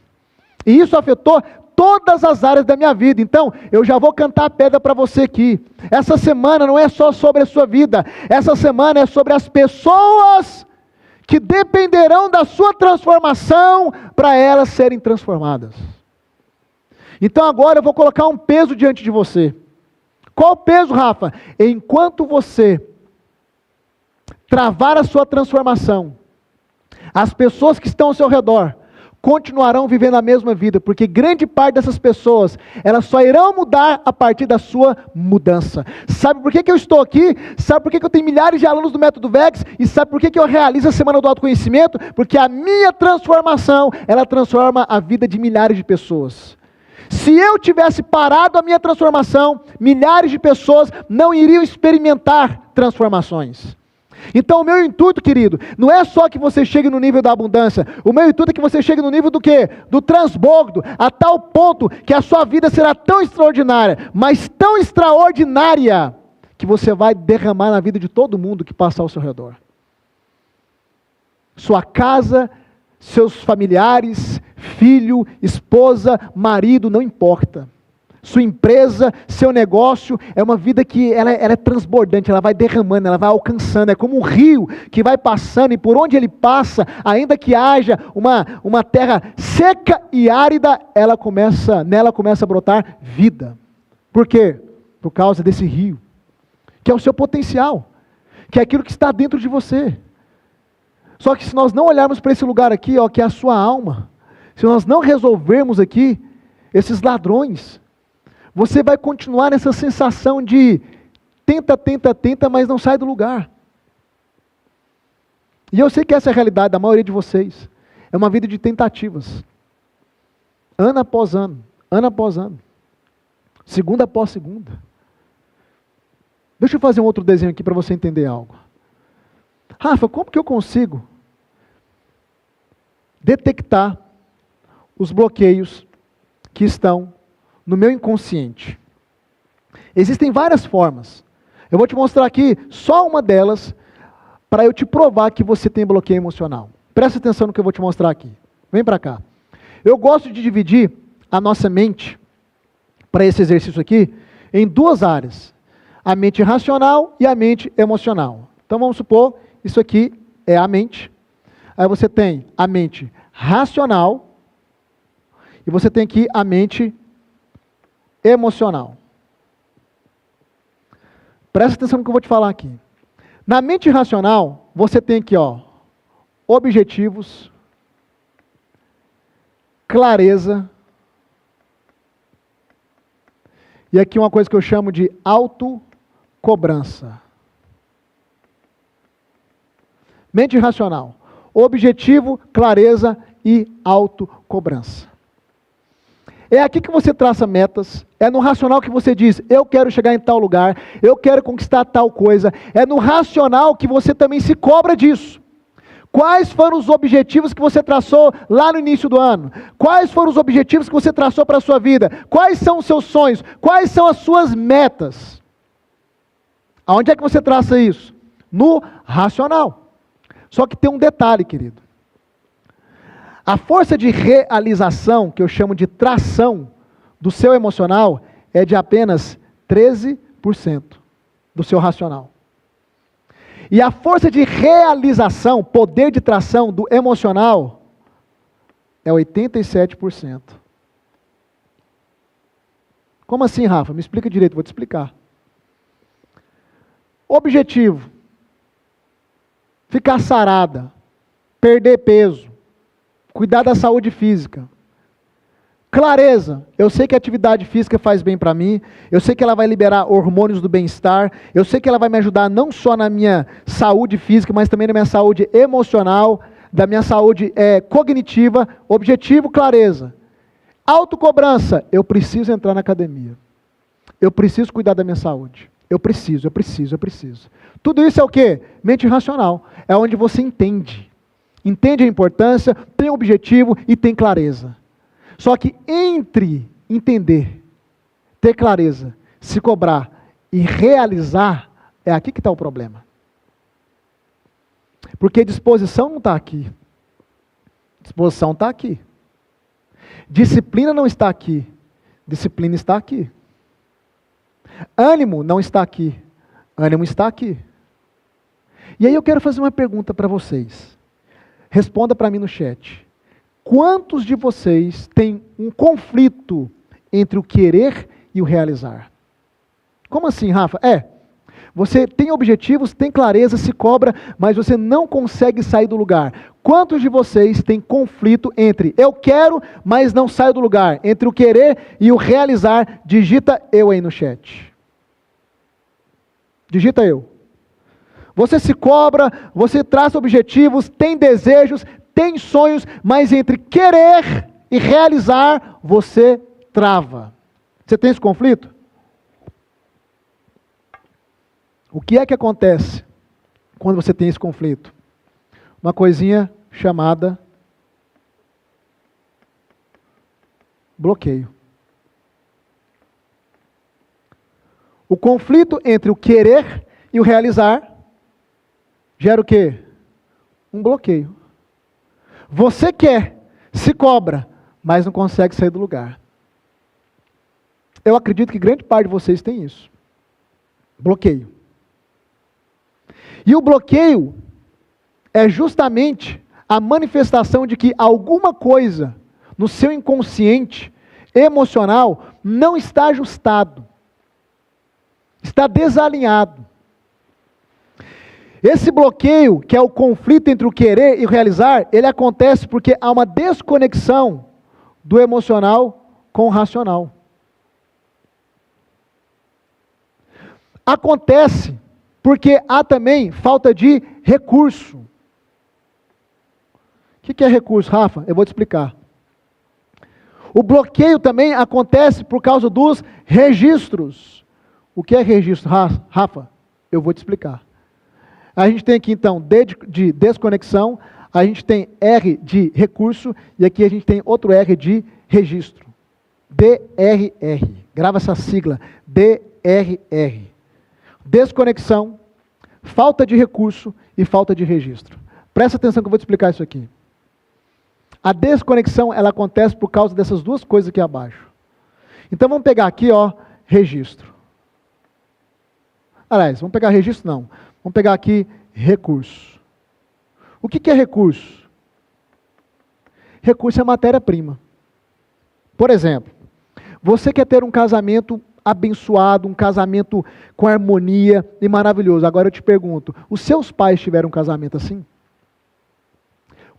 E isso afetou todas as áreas da minha vida. Então, eu já vou cantar a pedra para você aqui. Essa semana não é só sobre a sua vida. Essa semana é sobre as pessoas que dependerão da sua transformação para elas serem transformadas. Então agora eu vou colocar um peso diante de você. Qual o peso, Rafa? Enquanto você travar a sua transformação, as pessoas que estão ao seu redor continuarão vivendo a mesma vida, porque grande parte dessas pessoas, elas só irão mudar a partir da sua mudança. Sabe por que eu estou aqui? Sabe por que eu tenho milhares de alunos do Método Vex? E sabe por que eu realizo a Semana do Autoconhecimento? Porque a minha transformação, ela transforma a vida de milhares de pessoas. Se eu tivesse parado a minha transformação, milhares de pessoas não iriam experimentar transformações. Então o meu intuito, querido, não é só que você chegue no nível da abundância. O meu intuito é que você chegue no nível do quê? Do transbordo, a tal ponto que a sua vida será tão extraordinária, mas tão extraordinária, que você vai derramar na vida de todo mundo que passar ao seu redor. Sua casa, seus familiares, filho, esposa, marido, não importa. Sua empresa, seu negócio, é uma vida que ela é transbordante, ela vai derramando, ela vai alcançando, é como um rio que vai passando, e por onde ele passa, ainda que haja uma terra seca e árida, nela começa a brotar vida. Por quê? Por causa desse rio, que é o seu potencial, que é aquilo que está dentro de você. Só que se nós não olharmos para esse lugar aqui, que é a sua alma, se nós não resolvermos aqui esses ladrões, você vai continuar nessa sensação de tenta, mas não sai do lugar. E eu sei que essa é a realidade da maioria de vocês. É uma vida de tentativas. Ano após ano, segunda após segunda. Deixa eu fazer um outro desenho aqui para você entender algo. Rafa, como que eu consigo detectar os bloqueios que estão no meu inconsciente? Existem várias formas. Eu vou te mostrar aqui só uma delas, para eu te provar que você tem bloqueio emocional. Presta atenção no que eu vou te mostrar aqui. Vem para cá. Eu gosto de dividir a nossa mente, para esse exercício aqui, em duas áreas. A mente racional e a mente emocional. Então vamos supor, isso aqui é a mente. Aí você tem a mente racional, e você tem aqui a mente emocional. Presta atenção no que eu vou te falar aqui. Na mente racional, você tem aqui, objetivos, clareza, e aqui uma coisa que eu chamo de autocobrança. Mente racional, objetivo, clareza e autocobrança. É aqui que você traça metas, é no racional que você diz, eu quero chegar em tal lugar, eu quero conquistar tal coisa, é no racional que você também se cobra disso. Quais foram os objetivos que você traçou lá no início do ano? Quais foram os objetivos que você traçou para a sua vida? Quais são os seus sonhos? Quais são as suas metas? Aonde é que você traça isso? No racional. Só que tem um detalhe, querido. A força de realização, que eu chamo de tração, do seu emocional, é de apenas 13% do seu racional. E a força de realização, poder de tração do emocional, é 87%. Como assim, Rafa? Me explica direito, vou te explicar. Objetivo, ficar sarada, perder peso, cuidar da saúde física. Clareza, eu sei que a atividade física faz bem para mim, eu sei que ela vai liberar hormônios do bem-estar, eu sei que ela vai me ajudar não só na minha saúde física, mas também na minha saúde emocional, da minha saúde cognitiva. Objetivo, clareza. Autocobrança, eu preciso entrar na academia, eu preciso cuidar da minha saúde, eu preciso. Tudo isso é o quê? Mente racional, é onde você entende a importância, tem objetivo e tem clareza. Só que entre entender, ter clareza, se cobrar e realizar, é aqui que está o problema. Porque disposição não está aqui. Disposição está aqui. Disciplina não está aqui. Disciplina está aqui. Ânimo não está aqui. Ânimo está aqui. E aí eu quero fazer uma pergunta para vocês. Responda para mim no chat. Quantos de vocês têm um conflito entre o querer e o realizar? Como assim, Rafa? Você tem objetivos, tem clareza, se cobra, mas você não consegue sair do lugar. Quantos de vocês têm conflito entre eu quero, mas não saio do lugar? Entre o querer e o realizar? Digita eu aí no chat. Digita eu. Você se cobra, você traça objetivos, tem desejos, tem sonhos, mas entre querer e realizar, você trava. Você tem esse conflito? O que é que acontece quando você tem esse conflito? Uma coisinha chamada bloqueio. O conflito entre o querer e o realizar gera o quê? Um bloqueio. Você quer, se cobra, mas não consegue sair do lugar. Eu acredito que grande parte de vocês tem isso. Bloqueio. E o bloqueio é justamente a manifestação de que alguma coisa no seu inconsciente emocional não está ajustado. Está desalinhado. Esse bloqueio, que é o conflito entre o querer e o realizar, ele acontece porque há uma desconexão do emocional com o racional. Acontece porque há também falta de recurso. O que é recurso, Rafa? Eu vou te explicar. O bloqueio também acontece por causa dos registros. O que é registro, Rafa? Eu vou te explicar. A gente tem aqui então D de desconexão, a gente tem R de recurso e aqui a gente tem outro R de registro. DRR. Grava essa sigla. DRR. Desconexão, falta de recurso e falta de registro. Presta atenção que eu vou te explicar isso aqui. A desconexão, ela acontece por causa dessas duas coisas aqui abaixo. Então vamos pegar aqui, registro. Aliás, vamos pegar registro não. Vamos pegar aqui recurso. O que é recurso? Recurso é matéria-prima. Por exemplo, você quer ter um casamento abençoado, um casamento com harmonia e maravilhoso. Agora eu te pergunto, os seus pais tiveram um casamento assim?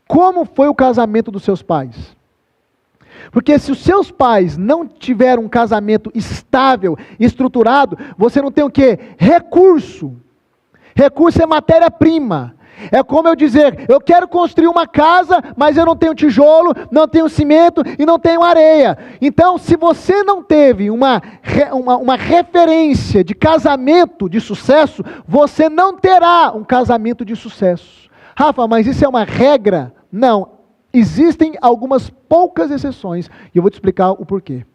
Como foi o casamento dos seus pais? Porque se os seus pais não tiveram um casamento estável, estruturado, você não tem o quê? Recurso. Recurso é matéria-prima. É como eu dizer, eu quero construir uma casa, mas eu não tenho tijolo, não tenho cimento e não tenho areia. Então, se você não teve uma referência de casamento de sucesso, você não terá um casamento de sucesso. Rafa, mas isso é uma regra? Não. Existem algumas poucas exceções e eu vou te explicar o porquê.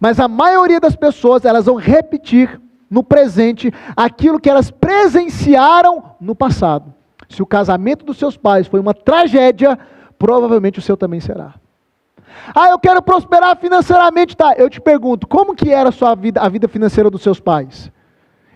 Mas a maioria das pessoas, elas vão repetir no presente aquilo que elas presenciaram no passado. Se o casamento dos seus pais foi uma tragédia, provavelmente o seu também será. Eu quero prosperar financeiramente, tá? Eu te pergunto, como que era a vida financeira dos seus pais?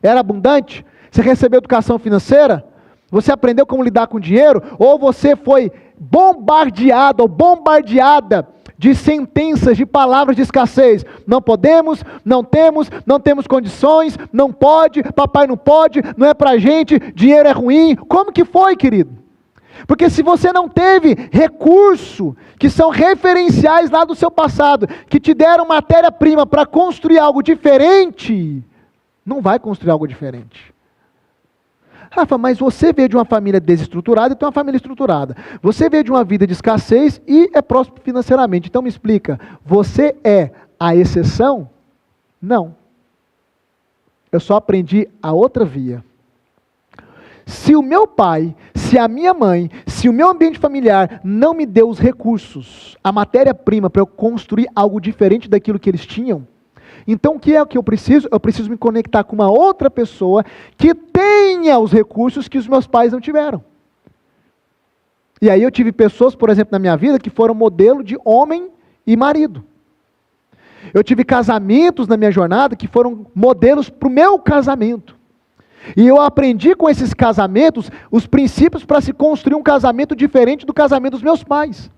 Era abundante? Você recebeu educação financeira? Você aprendeu como lidar com dinheiro? Ou você foi bombardeado ou bombardeada de sentenças, de palavras de escassez. Não podemos, não temos condições, não pode, papai não pode, não é pra gente, dinheiro é ruim. Como que foi, querido? Porque se você não teve recurso, que são referenciais lá do seu passado, que te deram matéria-prima para construir algo diferente, não vai construir algo diferente. Rafa, mas você veio de uma família desestruturada e tem uma família estruturada. Você veio de uma vida de escassez e é próspero financeiramente. Então me explica, você é a exceção? Não. Eu só aprendi a outra via. Se o meu pai, se a minha mãe, se o meu ambiente familiar não me deu os recursos, a matéria-prima para eu construir algo diferente daquilo que eles tinham, então o que é o que eu preciso? Eu preciso me conectar com uma outra pessoa que tenha os recursos que os meus pais não tiveram. E aí eu tive pessoas, por exemplo, na minha vida, que foram modelo de homem e marido. Eu tive casamentos na minha jornada que foram modelos para o meu casamento. E eu aprendi com esses casamentos os princípios para se construir um casamento diferente do casamento dos meus pais.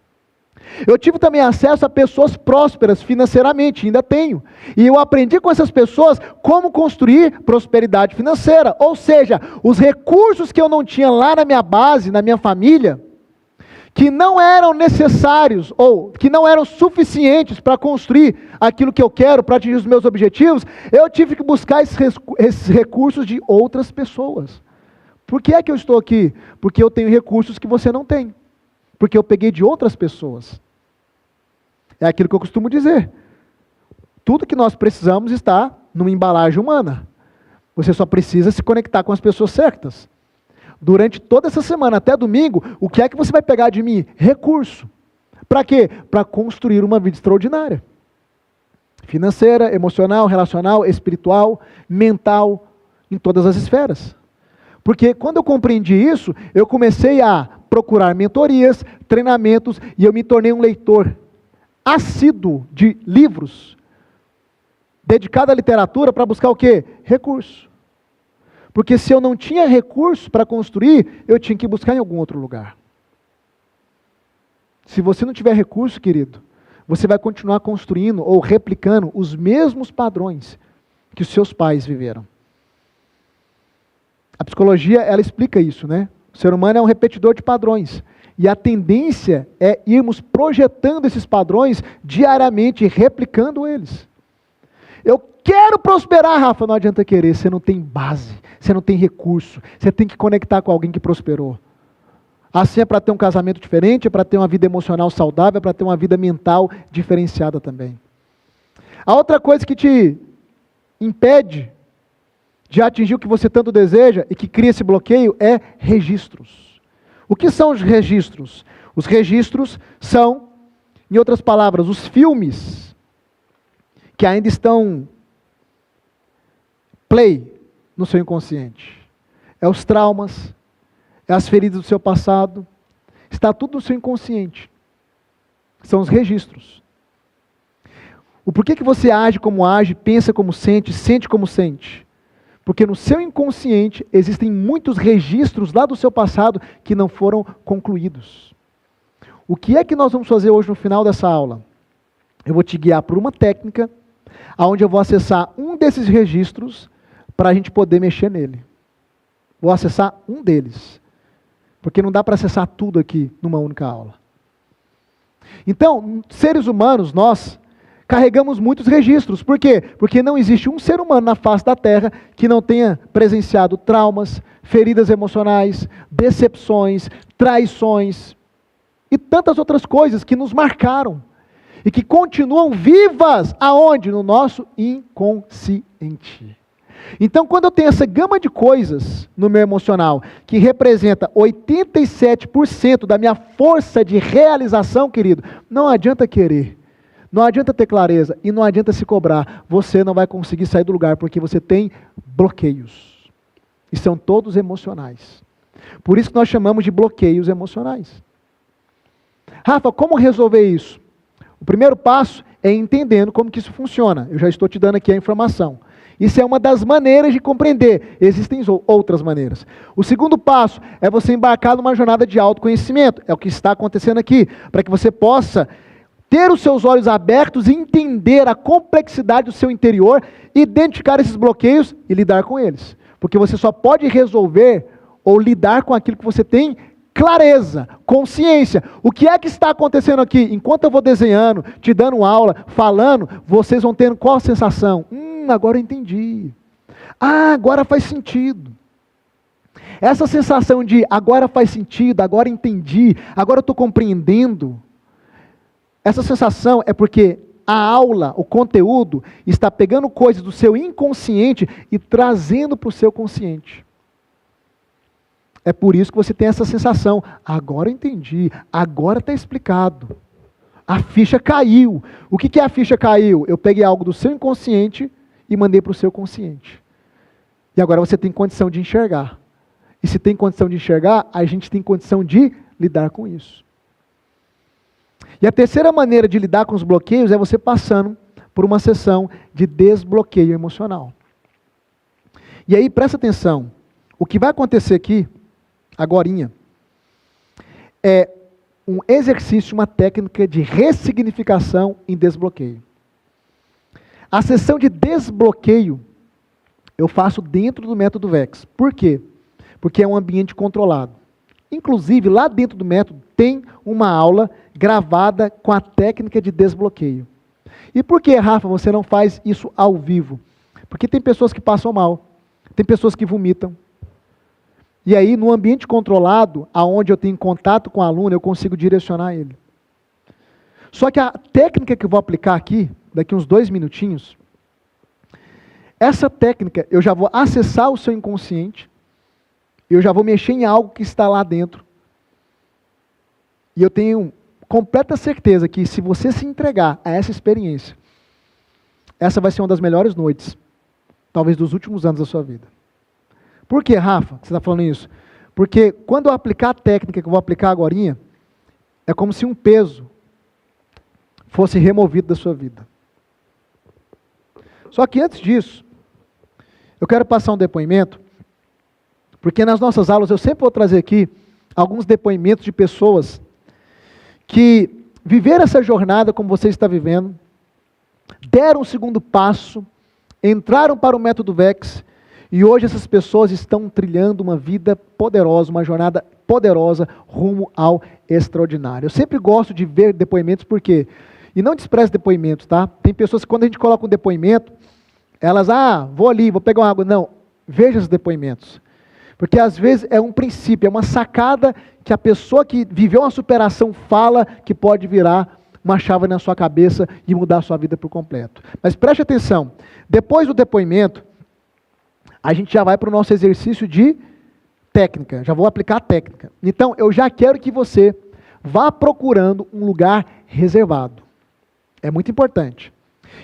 Eu tive também acesso a pessoas prósperas financeiramente, ainda tenho. E eu aprendi com essas pessoas como construir prosperidade financeira. Ou seja, os recursos que eu não tinha lá na minha base, na minha família, que não eram necessários ou que não eram suficientes para construir aquilo que eu quero, para atingir os meus objetivos, eu tive que buscar esses recursos de outras pessoas. Por que é que eu estou aqui? Porque eu tenho recursos que você não tem. Porque eu peguei de outras pessoas. É aquilo que eu costumo dizer. Tudo que nós precisamos está numa embalagem humana. Você só precisa se conectar com as pessoas certas. Durante toda essa semana, até domingo, o que é que você vai pegar de mim? Recurso. Para quê? Para construir uma vida extraordinária. Financeira, emocional, relacional, espiritual, mental, em todas as esferas. Porque quando eu compreendi isso, eu comecei a procurar mentorias, treinamentos, e eu me tornei um leitor assíduo de livros, dedicado à literatura para buscar o quê? Recurso. Porque se eu não tinha recurso para construir, eu tinha que buscar em algum outro lugar. Se você não tiver recurso, querido, você vai continuar construindo ou replicando os mesmos padrões que os seus pais viveram. A psicologia, ela explica isso, né? O ser humano é um repetidor de padrões. E a tendência é irmos projetando esses padrões diariamente e replicando eles. Eu quero prosperar, Rafa, não adianta querer, você não tem base, você não tem recurso, você tem que conectar com alguém que prosperou. Assim é para ter um casamento diferente, é para ter uma vida emocional saudável, é para ter uma vida mental diferenciada também. A outra coisa que te impede de atingir o que você tanto deseja e que cria esse bloqueio é registros. O que são os registros? Os registros são, em outras palavras, os filmes que ainda estão play no seu inconsciente. É os traumas, é as feridas do seu passado, está tudo no seu inconsciente. São os registros. O porquê que você age como age, pensa como sente como sente. Porque no seu inconsciente existem muitos registros lá do seu passado que não foram concluídos. O que é que nós vamos fazer hoje no final dessa aula? Eu vou te guiar por uma técnica, onde eu vou acessar um desses registros para a gente poder mexer nele. Vou acessar um deles. Porque não dá para acessar tudo aqui numa única aula. Então, seres humanos, nós carregamos muitos registros. Por quê? Porque não existe um ser humano na face da Terra que não tenha presenciado traumas, feridas emocionais, decepções, traições e tantas outras coisas que nos marcaram e que continuam vivas aonde? No nosso inconsciente. Então, quando eu tenho essa gama de coisas no meu emocional, que representa 87% da minha força de realização, querido, não adianta querer. Não adianta ter clareza e não adianta se cobrar. Você não vai conseguir sair do lugar porque você tem bloqueios. E são todos emocionais. Por isso que nós chamamos de bloqueios emocionais. Rafa, como resolver isso? O primeiro passo é entendendo como que isso funciona. Eu já estou te dando aqui a informação. Isso é uma das maneiras de compreender. Existem outras maneiras. O segundo passo é você embarcar numa jornada de autoconhecimento. É o que está acontecendo aqui. Para que você possa ter os seus olhos abertos e entender a complexidade do seu interior, identificar esses bloqueios e lidar com eles. Porque você só pode resolver ou lidar com aquilo que você tem clareza, consciência. O que é que está acontecendo aqui? Enquanto eu vou desenhando, te dando aula, falando, vocês vão tendo qual a sensação? Agora eu entendi. Agora faz sentido. Essa sensação de agora faz sentido, agora entendi, agora eu estou compreendendo. Essa sensação é porque a aula, o conteúdo, está pegando coisas do seu inconsciente e trazendo para o seu consciente. É por isso que você tem essa sensação. Agora eu entendi, agora está explicado. A ficha caiu. O que é a ficha caiu? Eu peguei algo do seu inconsciente e mandei para o seu consciente. E agora você tem condição de enxergar. E se tem condição de enxergar, a gente tem condição de lidar com isso. E a terceira maneira de lidar com os bloqueios é você passando por uma sessão de desbloqueio emocional. E aí, presta atenção. O que vai acontecer aqui, agorinha, é um exercício, uma técnica de ressignificação em desbloqueio. A sessão de desbloqueio eu faço dentro do método VEX. Por quê? Porque é um ambiente controlado. Inclusive, lá dentro do método tem uma aula gravada com a técnica de desbloqueio. E por que, Rafa, você não faz isso ao vivo? Porque tem pessoas que passam mal, tem pessoas que vomitam. E aí, no ambiente controlado, aonde eu tenho contato com o aluno, eu consigo direcionar ele. Só que a técnica que eu vou aplicar aqui, daqui uns 2 minutinhos, essa técnica, eu já vou acessar o seu inconsciente, eu já vou mexer em algo que está lá dentro. E eu tenho completa certeza que se você se entregar a essa experiência, essa vai ser uma das melhores noites, talvez dos últimos anos da sua vida. Por que, Rafa, você está falando isso? Porque quando eu aplicar a técnica que eu vou aplicar agorinha, é como se um peso fosse removido da sua vida. Só que antes disso, eu quero passar um depoimento, porque nas nossas aulas eu sempre vou trazer aqui alguns depoimentos de pessoas que viveram essa jornada como você está vivendo, deram o segundo passo, entraram para o método VEX, e hoje essas pessoas estão trilhando uma vida poderosa, uma jornada poderosa rumo ao extraordinário. Eu sempre gosto de ver depoimentos, porque, e não despreze depoimentos, tá? Tem pessoas que quando a gente coloca um depoimento, elas, vou ali, vou pegar uma água. Não, veja os depoimentos. Porque às vezes é um princípio, é uma sacada que a pessoa que viveu uma superação fala que pode virar uma chave na sua cabeça e mudar a sua vida por completo. Mas preste atenção, depois do depoimento, a gente já vai para o nosso exercício de técnica, já vou aplicar a técnica. Então, eu já quero que você vá procurando um lugar reservado. É muito importante.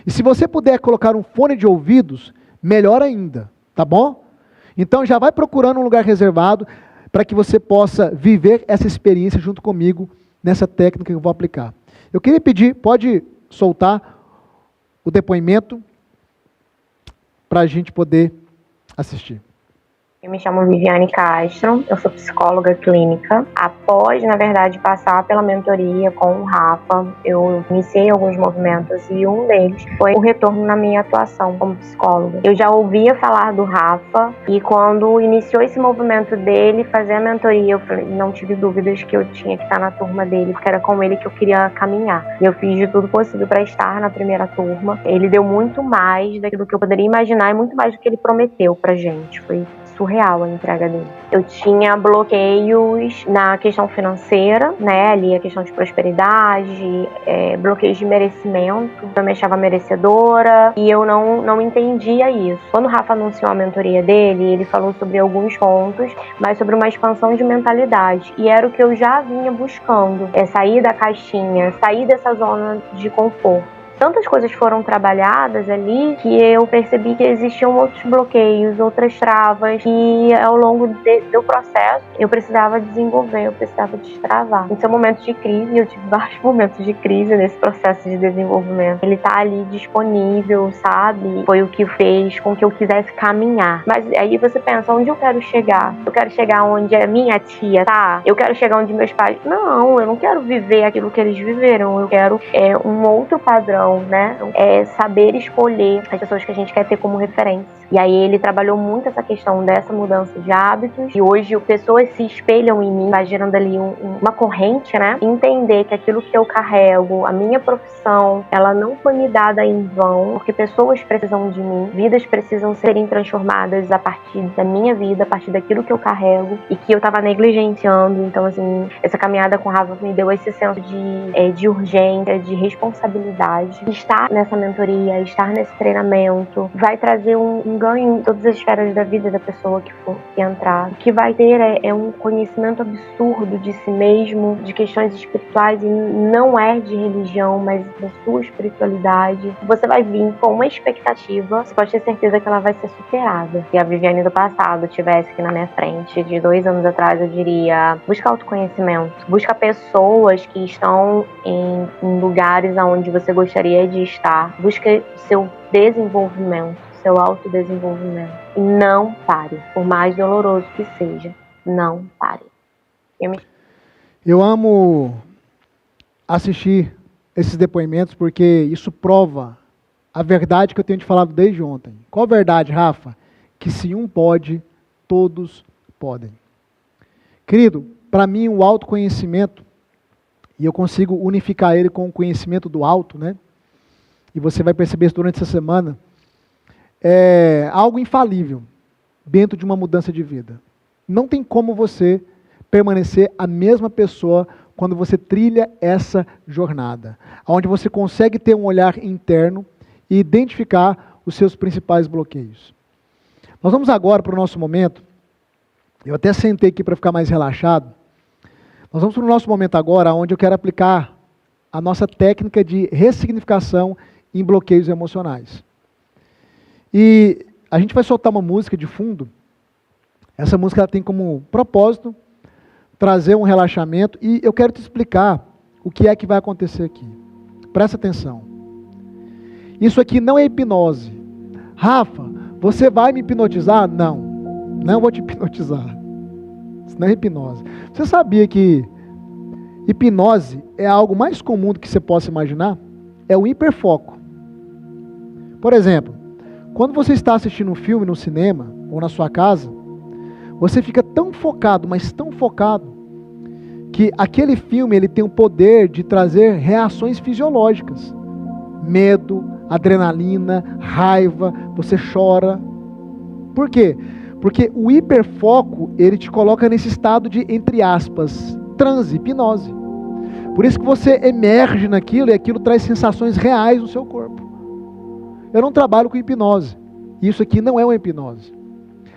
E se você puder colocar um fone de ouvidos, melhor ainda, tá bom? Então, já vai procurando um lugar reservado para que você possa viver essa experiência junto comigo nessa técnica que eu vou aplicar. Eu queria pedir, pode soltar o depoimento para a gente poder assistir. Eu me chamo Viviane Castro, eu sou psicóloga clínica. Após, na verdade, passar pela mentoria com o Rafa, eu iniciei alguns movimentos e um deles foi o retorno na minha atuação como psicóloga. Eu já ouvia falar do Rafa e quando iniciou esse movimento dele, fazer a mentoria, eu não tive dúvidas que eu tinha que estar na turma dele, porque era com ele que eu queria caminhar. E eu fiz de tudo possível para estar na primeira turma. Ele deu muito mais daquilo que eu poderia imaginar e muito mais do que ele prometeu pra gente. Foi surreal a entrega dele. Eu tinha bloqueios na questão financeira, né, ali a questão de prosperidade, bloqueios de merecimento. Eu me achava merecedora e eu não entendia isso. Quando o Rafa anunciou a mentoria dele, ele falou sobre alguns pontos, mas sobre uma expansão de mentalidade. E era o que eu já vinha buscando, sair da caixinha, sair dessa zona de conforto. tantas coisas foram trabalhadas ali que eu percebi que existiam outros bloqueios, outras travas, e ao longo do processo eu precisava desenvolver, eu precisava destravar. Em seu momento de crise, eu tive vários momentos de crise nesse processo de desenvolvimento. Ele tá ali disponível, sabe? Foi o que fez com que eu quisesse caminhar. Mas aí você pensa, onde eu quero chegar? Eu quero chegar onde a minha tia tá? Eu quero chegar onde meus pais... Não, eu não quero viver aquilo que eles viveram. Eu quero um outro padrão, né? Saber escolher as pessoas que a gente quer ter como referência. E aí ele trabalhou muito essa questão dessa mudança de hábitos. E hoje pessoas se espelham em mim, vai gerando ali uma corrente, né? Entender que aquilo que eu carrego, a minha profissão, ela não foi me dada em vão, porque pessoas precisam de mim, vidas precisam serem transformadas a partir da minha vida, a partir daquilo que eu carrego e que eu tava negligenciando. Então, assim, essa caminhada com o Rafa me deu esse senso de urgência, de responsabilidade. Estar nessa mentoria, estar nesse treinamento, vai trazer um ganho em todas as esferas da vida da pessoa que for entrar. O que vai ter é um conhecimento absurdo de si mesmo, de questões espirituais, e não é de religião, mas da sua espiritualidade. Você vai vir com uma expectativa, você pode ter certeza que ela vai ser superada. Se a Viviane do passado estivesse aqui na minha frente, de 2 anos atrás, eu diria, busca autoconhecimento, busca pessoas que estão em lugares onde você gostaria de estar, busca seu desenvolvimento, seu autodesenvolvimento, e não pare, por mais doloroso que seja, não pare. Eu amo assistir esses depoimentos porque isso prova a verdade que eu tenho te falado desde ontem. Qual a verdade, Rafa? Que se um pode, todos podem. Querido, para mim o autoconhecimento, e eu consigo unificar ele com o conhecimento do alto, né? E você vai perceber isso durante essa semana, é algo infalível dentro de uma mudança de vida. Não tem como você permanecer a mesma pessoa quando você trilha essa jornada, onde você consegue ter um olhar interno e identificar os seus principais bloqueios. Nós vamos agora para o nosso momento, eu até sentei aqui para ficar mais relaxado, nós vamos para o nosso momento agora, onde eu quero aplicar a nossa técnica de ressignificação em bloqueios emocionais. E a gente vai soltar uma música de fundo. Essa música ela tem como propósito trazer um relaxamento, e eu quero te explicar o que é que vai acontecer aqui. Presta atenção. Isso aqui não é hipnose. Rafa, você vai me hipnotizar? Não, não vou te hipnotizar. Isso não é hipnose. Você sabia que hipnose é algo mais comum do que você possa imaginar? É o hiperfoco. Por exemplo, quando você está assistindo um filme no cinema ou na sua casa, você fica tão focado, mas tão focado, que aquele filme ele tem o poder de trazer reações fisiológicas. Medo, adrenalina, raiva, você chora. Por quê? Porque o hiperfoco, ele te coloca nesse estado de, entre aspas, transe, hipnose. Por isso que você emerge naquilo e aquilo traz sensações reais no seu corpo. Eu não trabalho com hipnose. Isso aqui não é uma hipnose.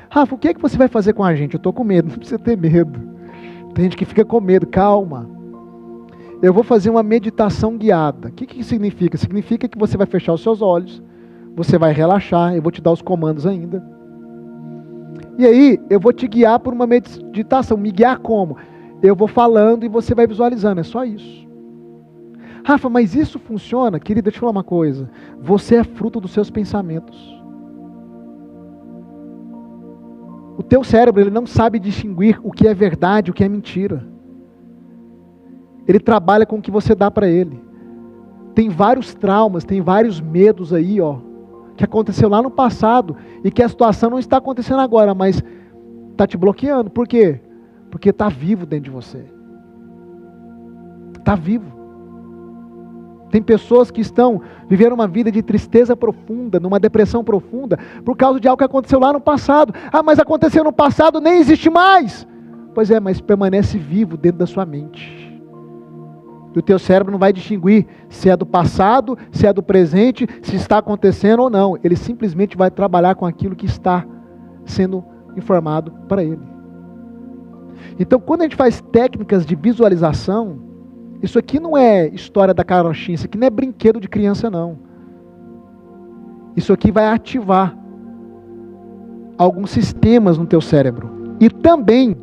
Rafa, o que é que você vai fazer com a gente? Eu estou com medo. Não precisa ter medo. Tem gente que fica com medo. Calma. Eu vou fazer uma meditação guiada. O que isso significa? Significa que você vai fechar os seus olhos, você vai relaxar, eu vou te dar os comandos ainda. E aí, eu vou te guiar por uma meditação. Me guiar como? Eu vou falando e você vai visualizando. É só isso. Rafa, mas isso funciona? Querida, deixa eu te falar uma coisa. Você é fruto dos seus pensamentos. O teu cérebro ele não sabe distinguir o que é verdade e o que é mentira. Ele trabalha com o que você dá para ele. Tem vários traumas, tem vários medos aí, que aconteceu lá no passado e que a situação não está acontecendo agora, mas está te bloqueando. Por quê? Porque está vivo dentro de você. Está vivo. Tem pessoas que estão vivendo uma vida de tristeza profunda, numa depressão profunda, por causa de algo que aconteceu lá no passado. Ah, mas aconteceu no passado, nem existe mais. Pois é, mas permanece vivo dentro da sua mente. E o teu cérebro não vai distinguir se é do passado, se é do presente, se está acontecendo ou não. Ele simplesmente vai trabalhar com aquilo que está sendo informado para ele. Então, quando a gente faz técnicas de visualização, Isso aqui não é história da carochinha, isso aqui não é brinquedo de criança, não. Isso aqui vai ativar alguns sistemas no teu cérebro. E também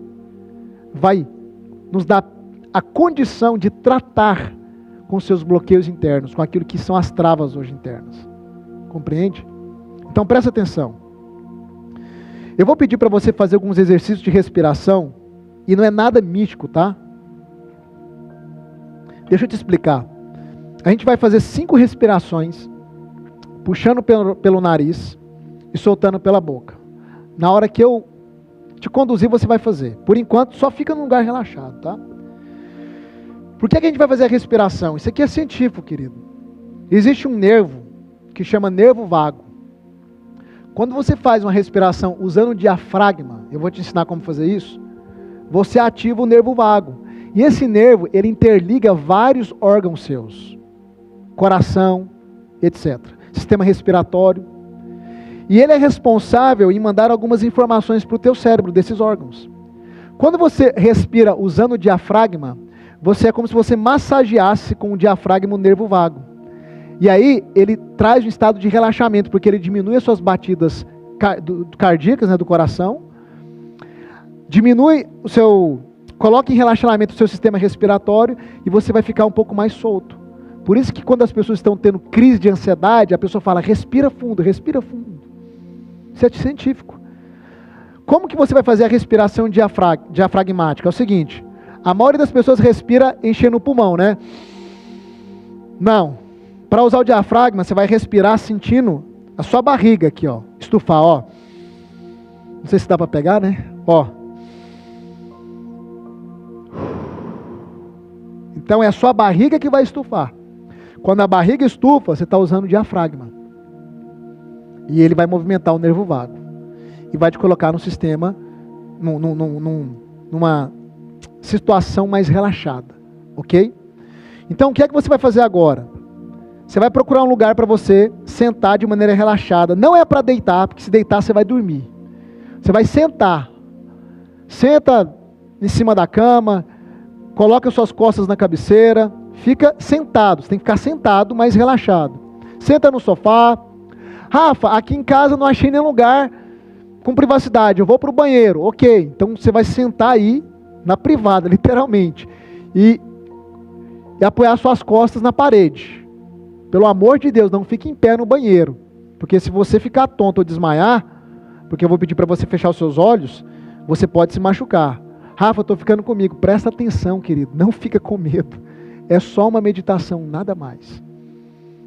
vai nos dar a condição de tratar com seus bloqueios internos, com aquilo que são as travas hoje internas. Compreende? Então presta atenção. Eu vou pedir para você fazer alguns exercícios de respiração, e não é nada místico, tá? Deixa eu te explicar. A gente vai fazer 5 respirações, puxando pelo nariz e soltando pela boca. Na hora que eu te conduzir, você vai fazer. Por enquanto, só fica num lugar relaxado, tá? Por que a gente vai fazer a respiração? Isso aqui é científico, querido. Existe um nervo que chama nervo vago. Quando você faz uma respiração usando o diafragma, eu vou te ensinar como fazer isso, você ativa o nervo vago. E esse nervo, ele interliga vários órgãos seus. Coração, etc. Sistema respiratório. E ele é responsável em mandar algumas informações para o teu cérebro, desses órgãos. Quando você respira usando o diafragma, é como se você massageasse com o diafragma o nervo vago. E aí, ele traz um estado de relaxamento, porque ele diminui as suas batidas cardíacas, né, do coração, diminui coloca em relaxamento o seu sistema respiratório, e você vai ficar um pouco mais solto. Por isso que quando as pessoas estão tendo crise de ansiedade, a pessoa fala, respira fundo, respira fundo. Isso é científico. Como que você vai fazer a respiração diafragmática? É o seguinte, a maioria das pessoas respira enchendo o pulmão, né? Não. Para usar o diafragma, você vai respirar sentindo a sua barriga aqui, ó. Estufar, ó. Não sei se dá para pegar, né? Ó. Então é a sua barriga que vai estufar. Quando a barriga estufa, você está usando o diafragma. E ele vai movimentar o nervo vago. E vai te colocar no sistema, numa situação mais relaxada. Ok? Então o que é que você vai fazer agora? Você vai procurar um lugar para você sentar de maneira relaxada. Não é para deitar, porque se deitar você vai dormir. Você vai sentar. Senta em cima da cama, coloca as suas costas na cabeceira, fica sentado. Você tem que ficar sentado, mas relaxado. Senta no sofá. Rafa, aqui em casa não achei nenhum lugar com privacidade. Eu vou para o banheiro. Ok, então você vai sentar aí na privada, literalmente. E apoiar suas costas na parede. Pelo amor de Deus, não fique em pé no banheiro. Porque se você ficar tonto ou desmaiar, porque eu vou pedir para você fechar os seus olhos, você pode se machucar. Rafa, eu estou ficando comigo. Presta atenção, querido. Não fica com medo. É só uma meditação, nada mais.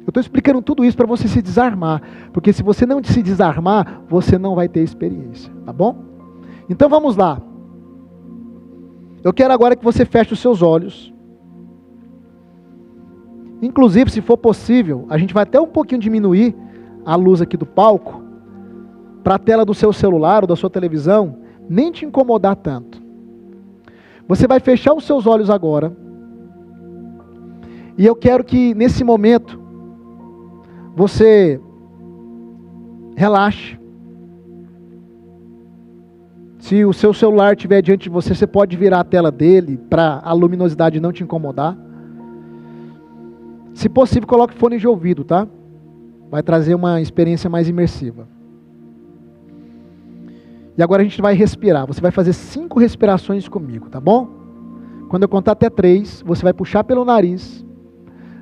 Eu estou explicando tudo isso para você se desarmar. Porque se você não se desarmar, você não vai ter experiência. Tá bom? Então vamos lá. Eu quero agora que você feche os seus olhos. Inclusive, se for possível, a gente vai até um pouquinho diminuir a luz aqui do palco, para a tela do seu celular ou da sua televisão, nem te incomodar tanto. Você vai fechar os seus olhos agora, e eu quero que nesse momento, você relaxe. Se o seu celular estiver diante de você, você pode virar a tela dele, para a luminosidade não te incomodar. Se possível, coloque fone de ouvido, tá? Vai trazer uma experiência mais imersiva. E agora a gente vai respirar. Você vai fazer 5 respirações comigo, tá bom? Quando eu contar até 3, você vai puxar pelo nariz.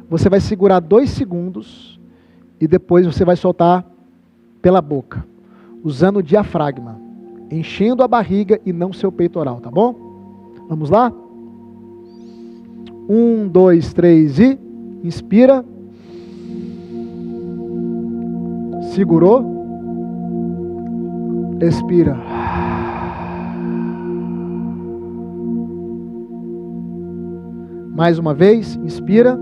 Você vai segurar 2 segundos. E depois você vai soltar pela boca. Usando o diafragma. Enchendo a barriga e não seu peitoral, tá bom? Vamos lá? 1, 2, 3 e... Inspira. Segurou. Expira. Mais uma vez. Inspira.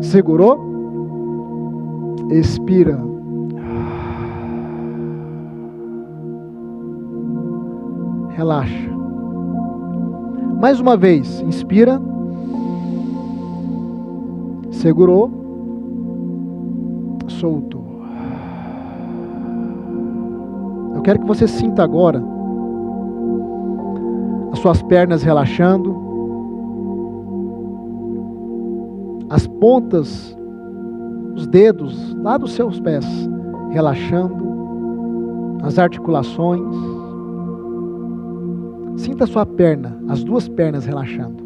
Segurou. Expira. Relaxa. Mais uma vez, inspira, segurou, soltou. Eu quero que você sinta agora a as suas pernas relaxando, as pontas, os dedos lá dos seus pés relaxando, as articulações. Sinta a sua perna, as duas pernas relaxando.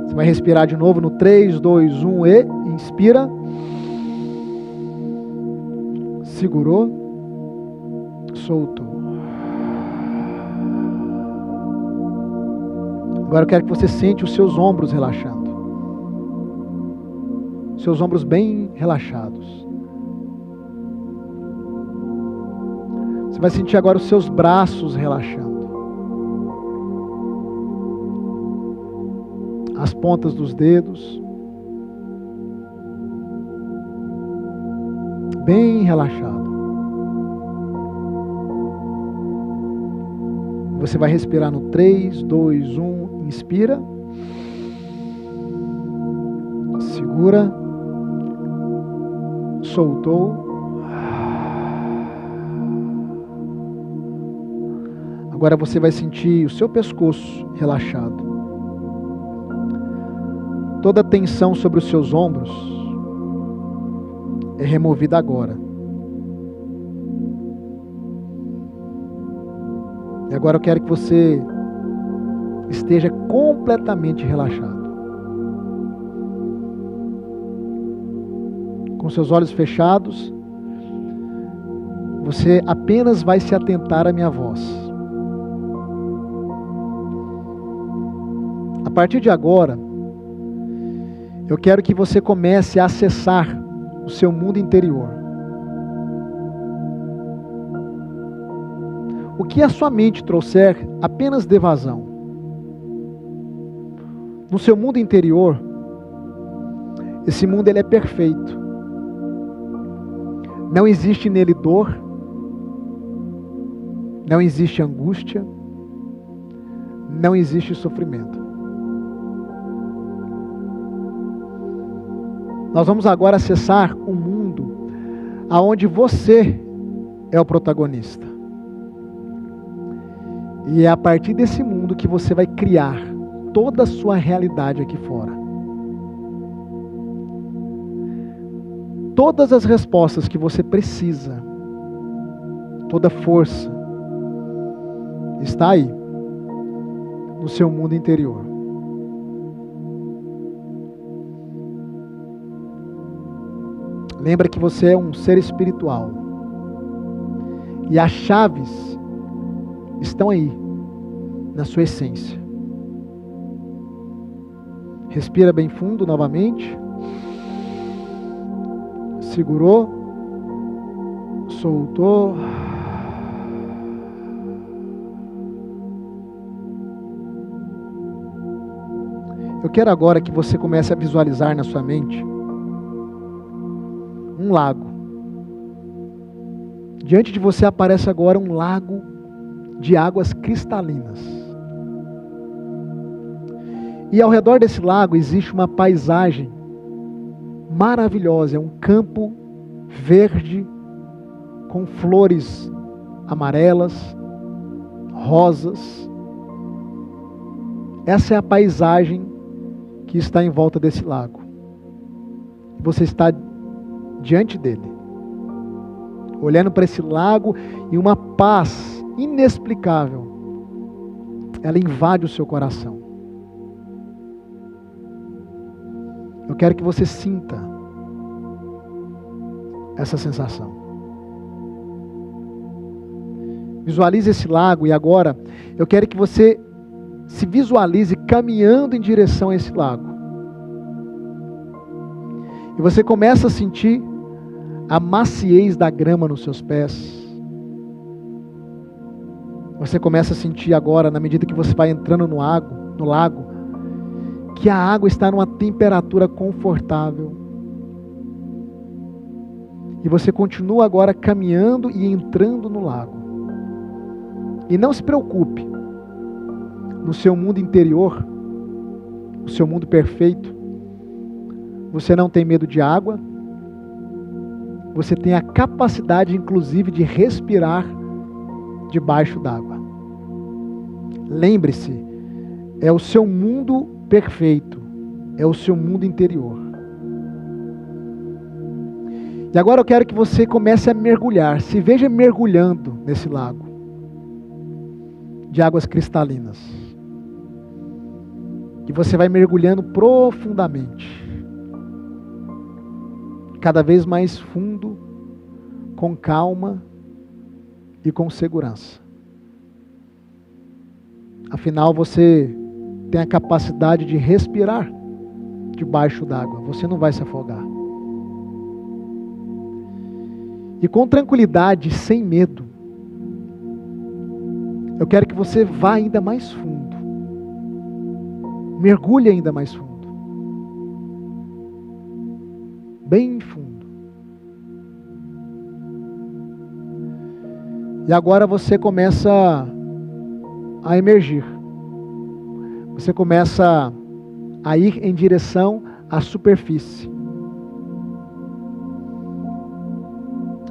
Você vai respirar de novo no 3, 2, 1 e inspira. Segurou, soltou. Agora eu quero que você sente os seus ombros relaxando. Seus ombros bem relaxados. Você vai sentir agora os seus braços relaxando. As pontas dos dedos. Bem relaxado. Você vai respirar no 3, 2, 1, inspira. Segura. Soltou. Agora você vai sentir o seu pescoço relaxado. Toda a tensão sobre os seus ombros é removida agora. E agora eu quero que você esteja completamente relaxado. Com seus olhos fechados, você apenas vai se atentar à minha voz. A partir de agora, eu quero que você comece a acessar o seu mundo interior. O que a sua mente trouxer, apenas dê vazão. No seu mundo interior, esse mundo ele é perfeito. Não existe nele dor, não existe angústia, não existe sofrimento. Nós vamos agora acessar um mundo onde você é o protagonista. E é a partir desse mundo que você vai criar toda a sua realidade aqui fora. Todas as respostas que você precisa, toda força, está aí, no seu mundo interior. Lembra que você é um ser espiritual. E as chaves estão aí, na sua essência. Respira bem fundo novamente. Segurou. Soltou. Eu quero agora que você comece a visualizar na sua mente um lago. Diante de você aparece agora um lago de águas cristalinas. E ao redor desse lago existe uma paisagem maravilhosa, é um campo verde com flores amarelas, rosas. Essa é a paisagem que está em volta desse lago. Você está diante dele, olhando para esse lago, e uma paz inexplicável, ela invade o seu coração. Eu quero que você sinta essa sensação. Visualize esse lago, e agora eu quero que você se visualize caminhando em direção a esse lago. E você começa a sentir a maciez da grama nos seus pés. Você começa a sentir agora, na medida que você vai entrando no lago, que a água está numa temperatura confortável. E você continua agora caminhando e entrando no lago. E não se preocupe, no seu mundo interior, o seu mundo perfeito, você não tem medo de água. Você tem a capacidade, inclusive, de respirar debaixo d'água. Lembre-se, é o seu mundo perfeito, é o seu mundo interior. E agora eu quero que você comece a mergulhar, se veja mergulhando nesse lago de águas cristalinas. E você vai mergulhando profundamente, cada vez mais fundo, com calma e com segurança. Afinal, você tem a capacidade de respirar debaixo d'água. Você não vai se afogar. E com tranquilidade, sem medo, eu quero que você vá ainda mais fundo. Mergulhe ainda mais fundo. Bem fundo. E agora você começa a emergir. Você começa a ir em direção à superfície.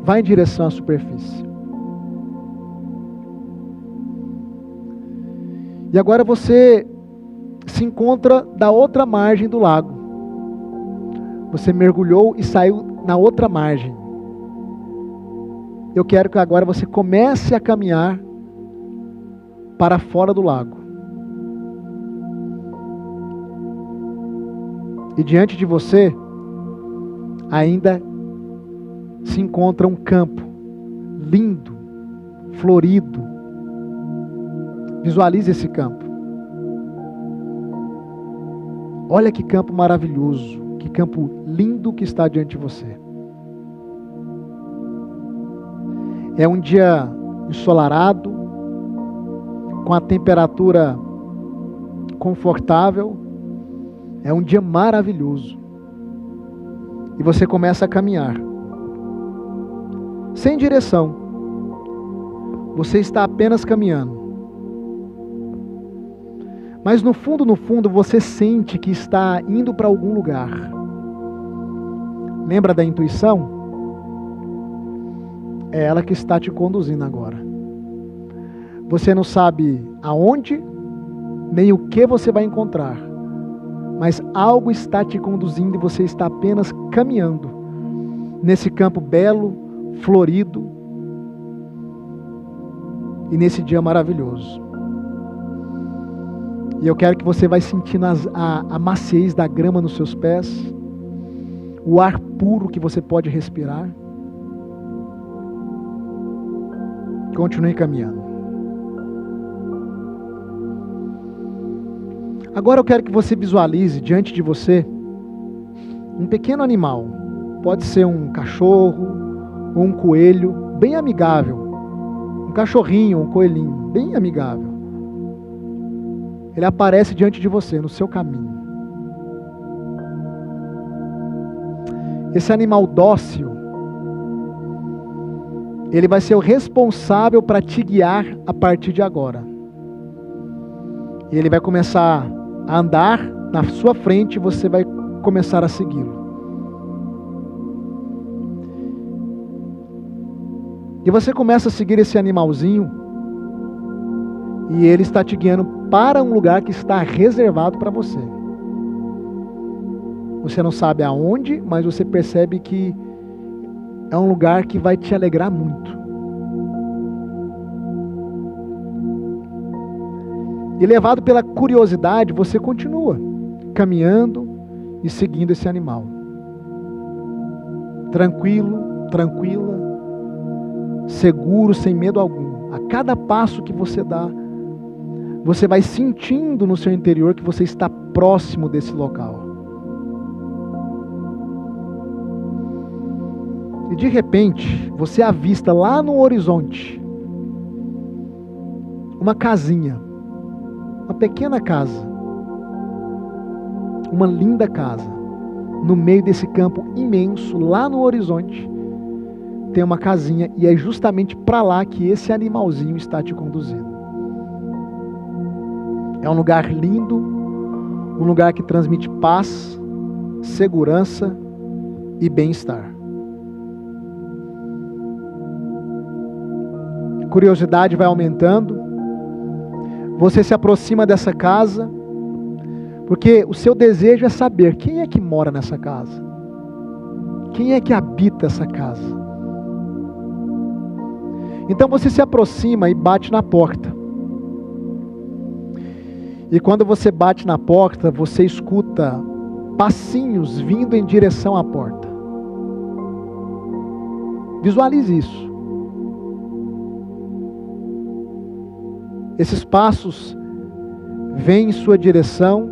Vai em direção à superfície. E agora você se encontra da outra margem do lago. Você mergulhou e saiu na outra margem. Eu quero que agora você comece a caminhar para fora do lago. E diante de você ainda se encontra um campo lindo, florido. Visualize esse campo. Olha que campo maravilhoso, que campo lindo que está diante de você. É um dia ensolarado, com a temperatura confortável. É um dia maravilhoso. E você começa a caminhar. Sem direção. Você está apenas caminhando. Mas no fundo, você sente que está indo para algum lugar. Lembra da intuição? É ela que está te conduzindo agora. Você não sabe aonde, nem o que você vai encontrar. Mas algo está te conduzindo e você está apenas caminhando nesse campo belo, florido e nesse dia maravilhoso. E eu quero que você vai sentindo a maciez da grama nos seus pés, o ar puro que você pode respirar. Continue caminhando. Agora eu quero que você visualize diante de você um pequeno animal. Pode ser um cachorro ou um coelho bem amigável. Um cachorrinho, um coelhinho bem amigável. Ele aparece diante de você, no seu caminho. Esse animal dócil, ele vai ser o responsável para te guiar a partir de agora. E ele vai começar a andar na sua frente e você vai começar a segui-lo. E você começa a seguir esse animalzinho e ele está te guiando para um lugar que está reservado para você. Você não sabe aonde, mas você percebe que é um lugar que vai te alegrar muito. E levado pela curiosidade, você continua caminhando e seguindo esse animal. Tranquilo, tranquila, seguro, sem medo algum. A cada passo que você dá, você vai sentindo no seu interior que você está próximo desse local. E de repente, você avista lá no horizonte uma casinha. Uma pequena casa, uma linda casa, no meio desse campo imenso, lá no horizonte, tem uma casinha e é justamente para lá que esse animalzinho está te conduzindo. É um lugar lindo, um lugar que transmite paz, segurança e bem-estar. curiosidade vai aumentando. Você se aproxima dessa casa, porque o seu desejo é saber quem é que mora nessa casa. Quem é que habita essa casa? Então você se aproxima e bate na porta. E quando você bate na porta, você escuta passinhos vindo em direção à porta. Visualize isso. Esses passos vêm em sua direção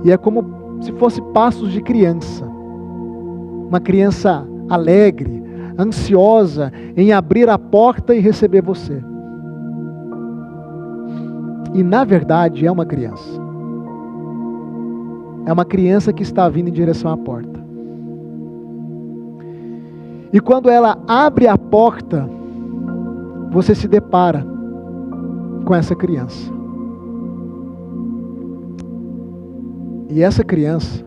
e é como se fossem passos de criança. Uma criança alegre, ansiosa em abrir a porta e receber você. E na verdade é uma criança. É uma criança que está vindo em direção à porta. E quando ela abre a porta, você se depara com essa criança. E essa criança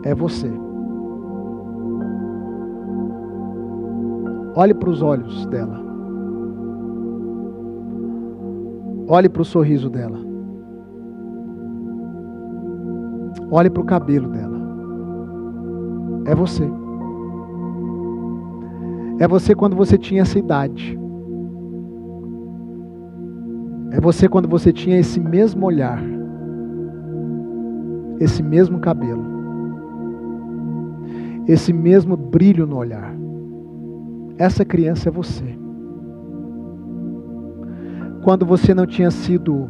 é você. Olhe para os olhos dela. Olhe para o sorriso dela. Olhe para o cabelo dela. É você. É você quando você tinha essa idade. É você quando você tinha esse mesmo olhar. Esse mesmo cabelo. Esse mesmo brilho no olhar. Essa criança é você. Quando você não tinha sido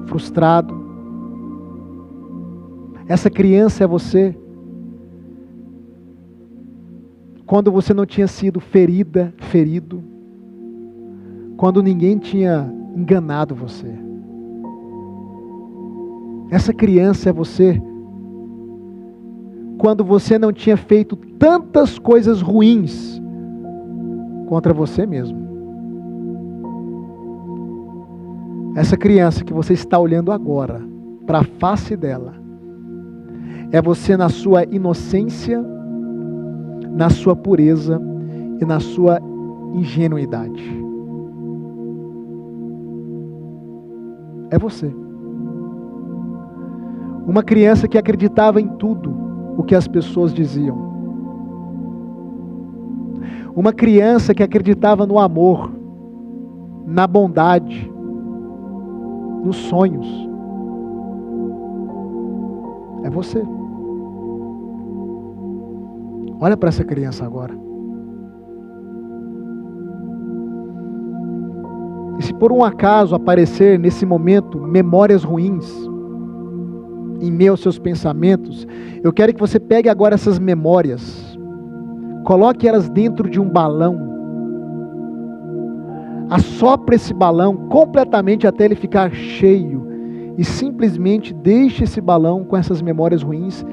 frustrado. Essa criança é você. Quando você não tinha sido ferido. Quando ninguém tinha enganado você. Essa criança é você. Quando você não tinha feito tantas coisas ruins contra você mesmo. Essa criança que você está olhando agora, para a face dela, é você na sua inocência, na sua pureza e na sua ingenuidade. É você. Uma criança que acreditava em tudo o que as pessoas diziam. Uma criança que acreditava no amor, na bondade, nos sonhos. É você. Olha para essa criança agora. E se por um acaso aparecer nesse momento memórias ruins em meio aos seus pensamentos, eu quero que você pegue agora essas memórias, coloque elas dentro de um balão, assopre esse balão completamente até ele ficar cheio e simplesmente deixe esse balão com essas memórias ruins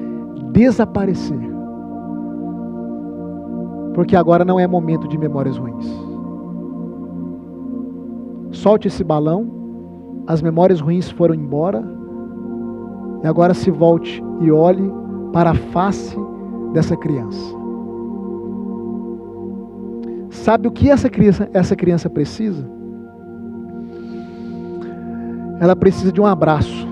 desaparecer. Porque agora não é momento de memórias ruins. Solte esse balão, as memórias ruins foram embora, e agora se volte e olhe para a face dessa criança. Sabe o que essa criança precisa? Ela precisa de um abraço.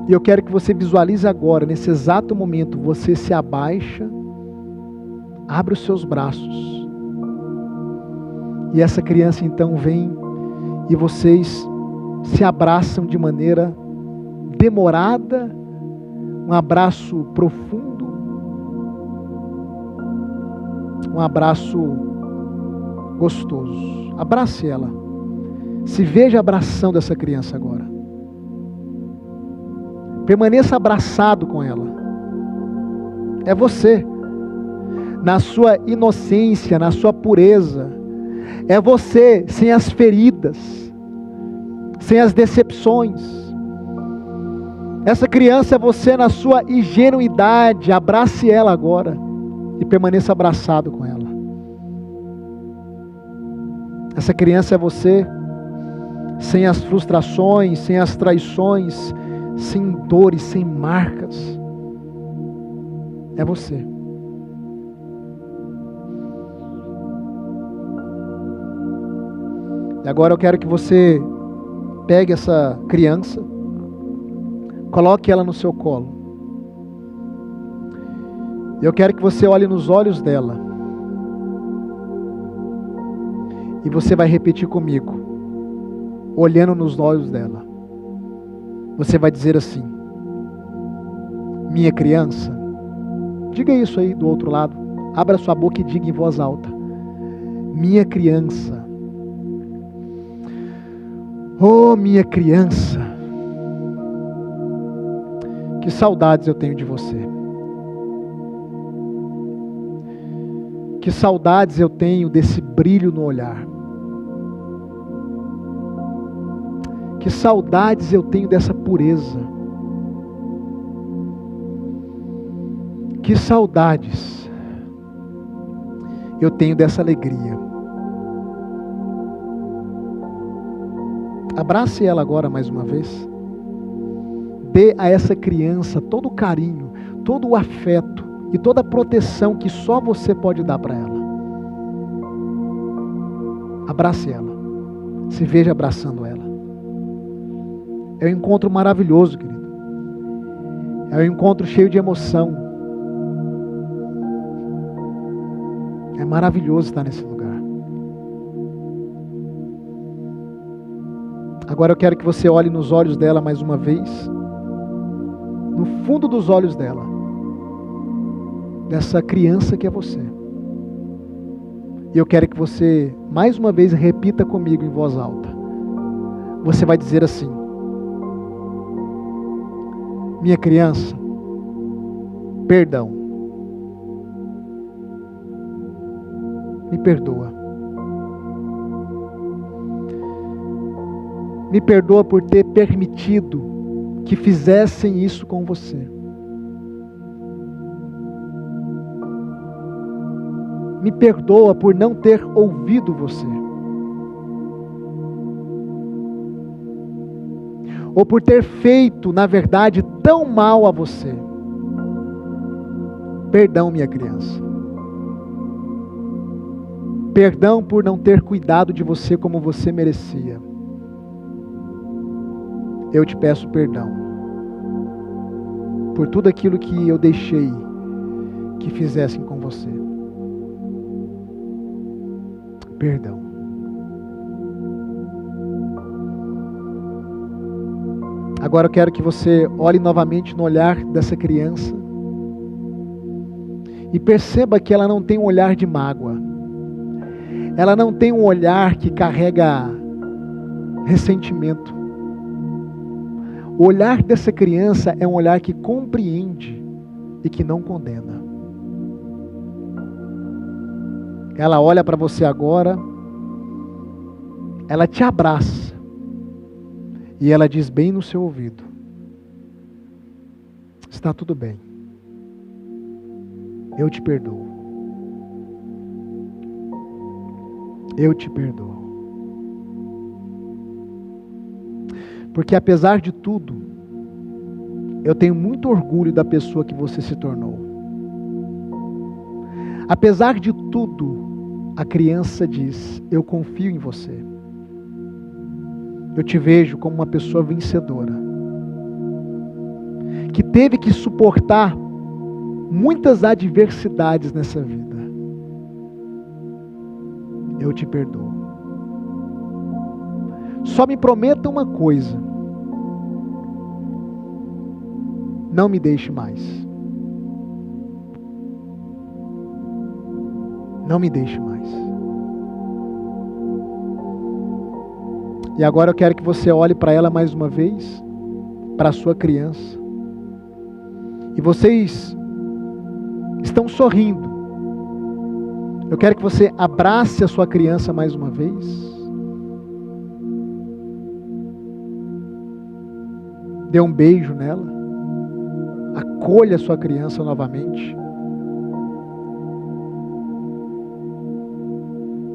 E eu quero que você visualize agora, nesse exato momento, você se abaixa, abre os seus braços. E essa criança então vem e vocês se abraçam de maneira demorada, um abraço profundo, um abraço gostoso. Abrace ela. Se veja abraçando essa criança agora. Permaneça abraçado com ela. É você, na sua inocência, na sua pureza. É você sem as feridas, sem as decepções. Essa criança é você na sua ingenuidade. Abrace ela agora e permaneça abraçado com ela. Essa criança é você sem as frustrações, sem as traições, sem dores, sem marcas. É você. E agora eu quero que você pegue essa criança, coloque ela no seu colo. Eu quero que você olhe nos olhos dela. E você vai repetir comigo, olhando nos olhos dela. Você vai dizer assim: minha criança. Diga isso aí do outro lado. Abra sua boca e diga em voz alta: minha criança. Oh, minha criança. Que saudades eu tenho de você. Que saudades eu tenho desse brilho no olhar. Que saudades eu tenho dessa pureza. Que saudades eu tenho dessa alegria. Abrace ela agora mais uma vez. Dê a essa criança todo o carinho, todo o afeto e toda a proteção que só você pode dar para ela. Abrace ela. Se veja abraçando ela. É um encontro maravilhoso, querido. É um encontro cheio de emoção. É maravilhoso estar nesse lugar. Agora eu quero que você olhe nos olhos dela mais uma vez. No fundo dos olhos dela. Dessa criança que é você. E eu quero que você, mais uma vez, repita comigo em voz alta. Você vai dizer assim: minha criança, perdão. Me perdoa. Me perdoa por ter permitido que fizessem isso com você. Me perdoa por não ter ouvido você. Ou por ter feito, na verdade, tão mal a você. Perdão, minha criança. Perdão por não ter cuidado de você como você merecia. Eu te peço perdão por tudo aquilo que eu deixei que fizessem com você. Perdão. Agora eu quero que você olhe novamente no olhar dessa criança e perceba que ela não tem um olhar de mágoa. Ela não tem um olhar que carrega ressentimento. O olhar dessa criança é um olhar que compreende e que não condena. Ela olha para você agora, ela te abraça e ela diz bem no seu ouvido: está tudo bem, eu te perdoo. Eu te perdoo. Porque apesar de tudo, eu tenho muito orgulho da pessoa que você se tornou. Apesar de tudo, a criança diz: eu confio em você. Eu te vejo como uma pessoa vencedora, que teve que suportar muitas adversidades nessa vida. Eu te perdoo. Só me prometa uma coisa: não me deixe mais. Não me deixe mais. E agora eu quero que você olhe para ela mais uma vez, para a sua criança. E vocês estão sorrindo. Eu quero que você abrace a sua criança mais uma vez. Dê um beijo nela. Acolha a sua criança novamente.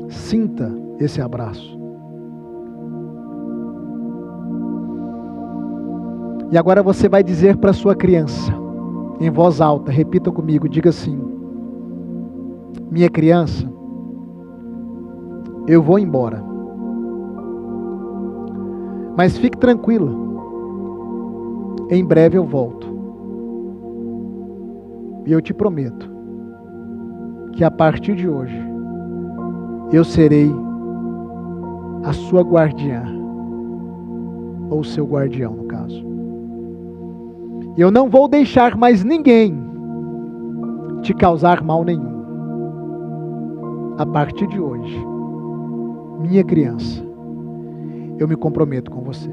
Sinta esse abraço. E agora você vai dizer para a sua criança, em voz alta, repita comigo, diga assim: minha criança, eu vou embora. Mas fique tranquila. Em breve eu volto. E eu te prometo que a partir de hoje eu serei a sua guardiã, ou seu guardião no caso. Eu não vou deixar mais ninguém te causar mal nenhum. A partir de hoje, minha criança, eu me comprometo com você.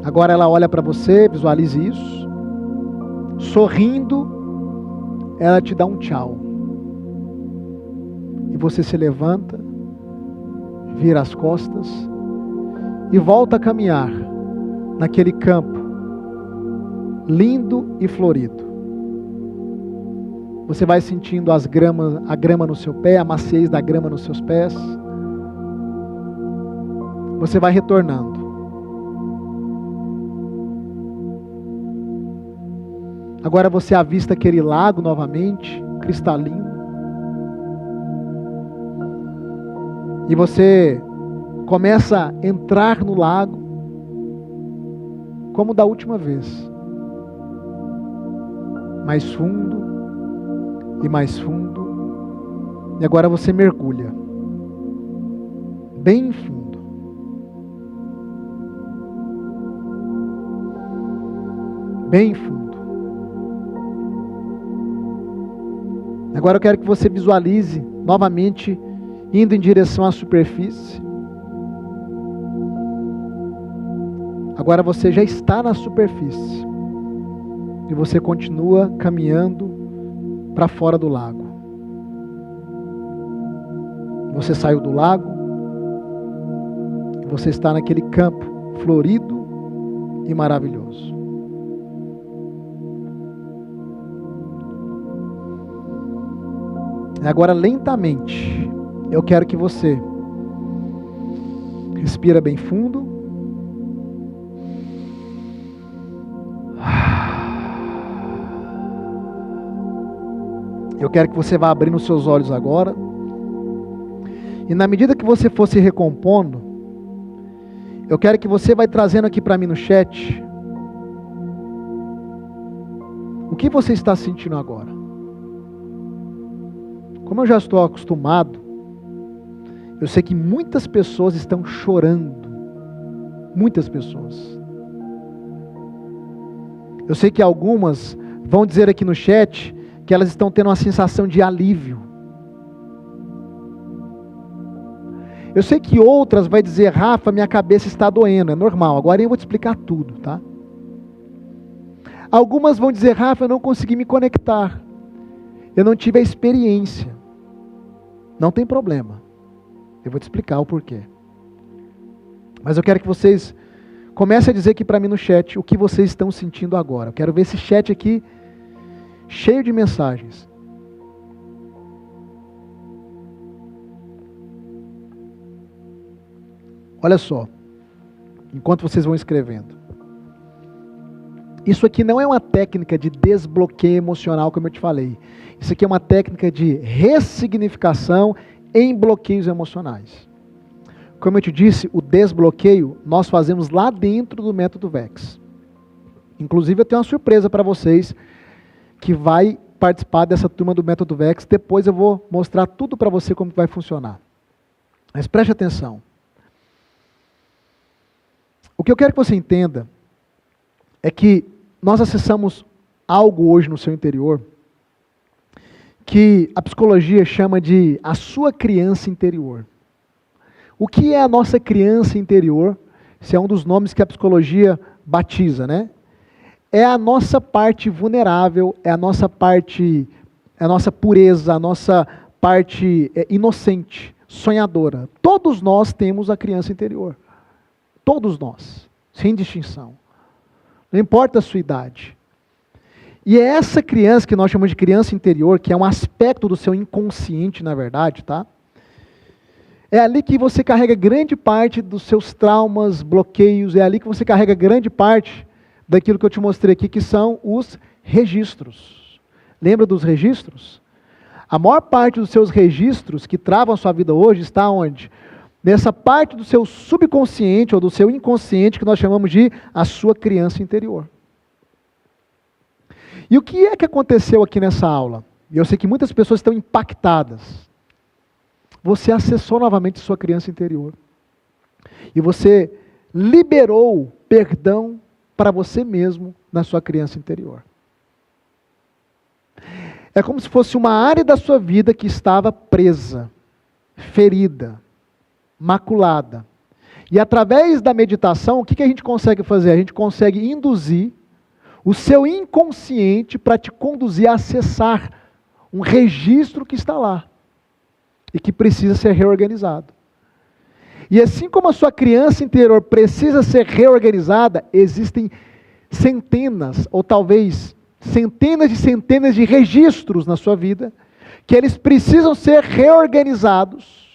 Agora ela olha para você, visualize isso. Sorrindo, ela te dá um tchau. E você se levanta, vira as costas e volta a caminhar naquele campo lindo e florido. Você vai sentindo a grama no seu pé, a maciez da grama nos seus pés. Você vai retornando. Agora você avista aquele lago novamente, cristalino. E você começa a entrar no lago, como da última vez. Mais fundo e mais fundo. E agora você mergulha. Bem fundo. Bem fundo. Agora eu quero que você visualize novamente indo em direção à superfície. Agora você já está na superfície. E você continua caminhando para fora do lago. Você saiu do lago. E você está naquele campo florido e maravilhoso. Agora lentamente, eu quero que você respira bem fundo. Eu quero que você vá abrindo os seus olhos agora. E na medida que você for se recompondo, eu quero que você vai trazendo aqui para mim no chat o que você está sentindo agora. Como eu já estou acostumado, eu sei que muitas pessoas estão chorando. Muitas pessoas. Eu sei que algumas vão dizer aqui no chat que elas estão tendo uma sensação de alívio. Eu sei que outras vai dizer, Rafa, minha cabeça está doendo. É normal, agora eu vou te explicar tudo, tá? Algumas vão dizer, Rafa, eu não consegui me conectar. Eu não tive a experiência. Não tem problema. Eu vou te explicar o porquê. Mas eu quero que vocês comecem a dizer aqui para mim no chat o que vocês estão sentindo agora. Eu quero ver esse chat aqui cheio de mensagens. Olha só. Enquanto vocês vão escrevendo. Isso aqui não é uma técnica de desbloqueio emocional, como eu te falei. Isso aqui é uma técnica de ressignificação em bloqueios emocionais. Como eu te disse, o desbloqueio nós fazemos lá dentro do método VEX. Inclusive eu tenho uma surpresa para vocês que vai participar dessa turma do método VEX. Depois eu vou mostrar tudo para você como vai funcionar. Mas preste atenção. O que eu quero que você entenda é que nós acessamos algo hoje no seu interior que a psicologia chama de a sua criança interior. O que é a nossa criança interior? Esse é um dos nomes que a psicologia batiza, né? É a nossa parte vulnerável, é a nossa parte, é a nossa pureza, a nossa parte inocente, sonhadora. Todos nós temos a criança interior. Todos nós, sem distinção. Não importa a sua idade. E é essa criança que nós chamamos de criança interior, que é um aspecto do seu inconsciente, na verdade, tá? É ali que você carrega grande parte dos seus traumas, bloqueios, é ali que você carrega grande parte daquilo que eu te mostrei aqui, que são os registros. Lembra dos registros? A maior parte dos seus registros que travam a sua vida hoje está onde? nessa parte do seu subconsciente ou do seu inconsciente que nós chamamos de a sua criança interior. E o que é que aconteceu aqui nessa aula? Eu sei que muitas pessoas estão impactadas. Você acessou novamente sua criança interior. E você liberou perdão para você mesmo na sua criança interior. É como se fosse uma área da sua vida que estava presa, ferida, maculada. E através da meditação, o que a gente consegue fazer? A gente consegue induzir o seu inconsciente para te conduzir a acessar um registro que está lá e que precisa ser reorganizado. E assim como a sua criança interior precisa ser reorganizada, existem centenas, ou talvez centenas de registros na sua vida, que eles precisam ser reorganizados,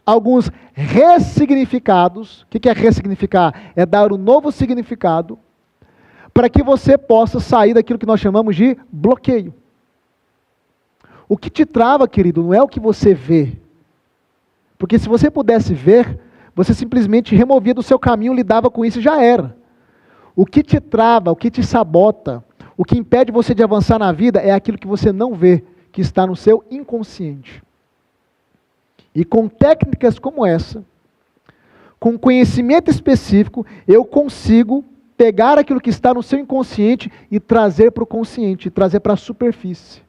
alguns ressignificados. O que é ressignificar? É dar um novo significado, para que você possa sair daquilo que nós chamamos de bloqueio. O que te trava, querido, não é o que você vê. Porque se você pudesse ver, você simplesmente removia do seu caminho, lidava com isso e já era. O que te trava, o que te sabota, o que impede você de avançar na vida é aquilo que você não vê, que está no seu inconsciente. E com técnicas como essa, com conhecimento específico, eu consigo pegar aquilo que está no seu inconsciente e trazer para o consciente, trazer para a superfície.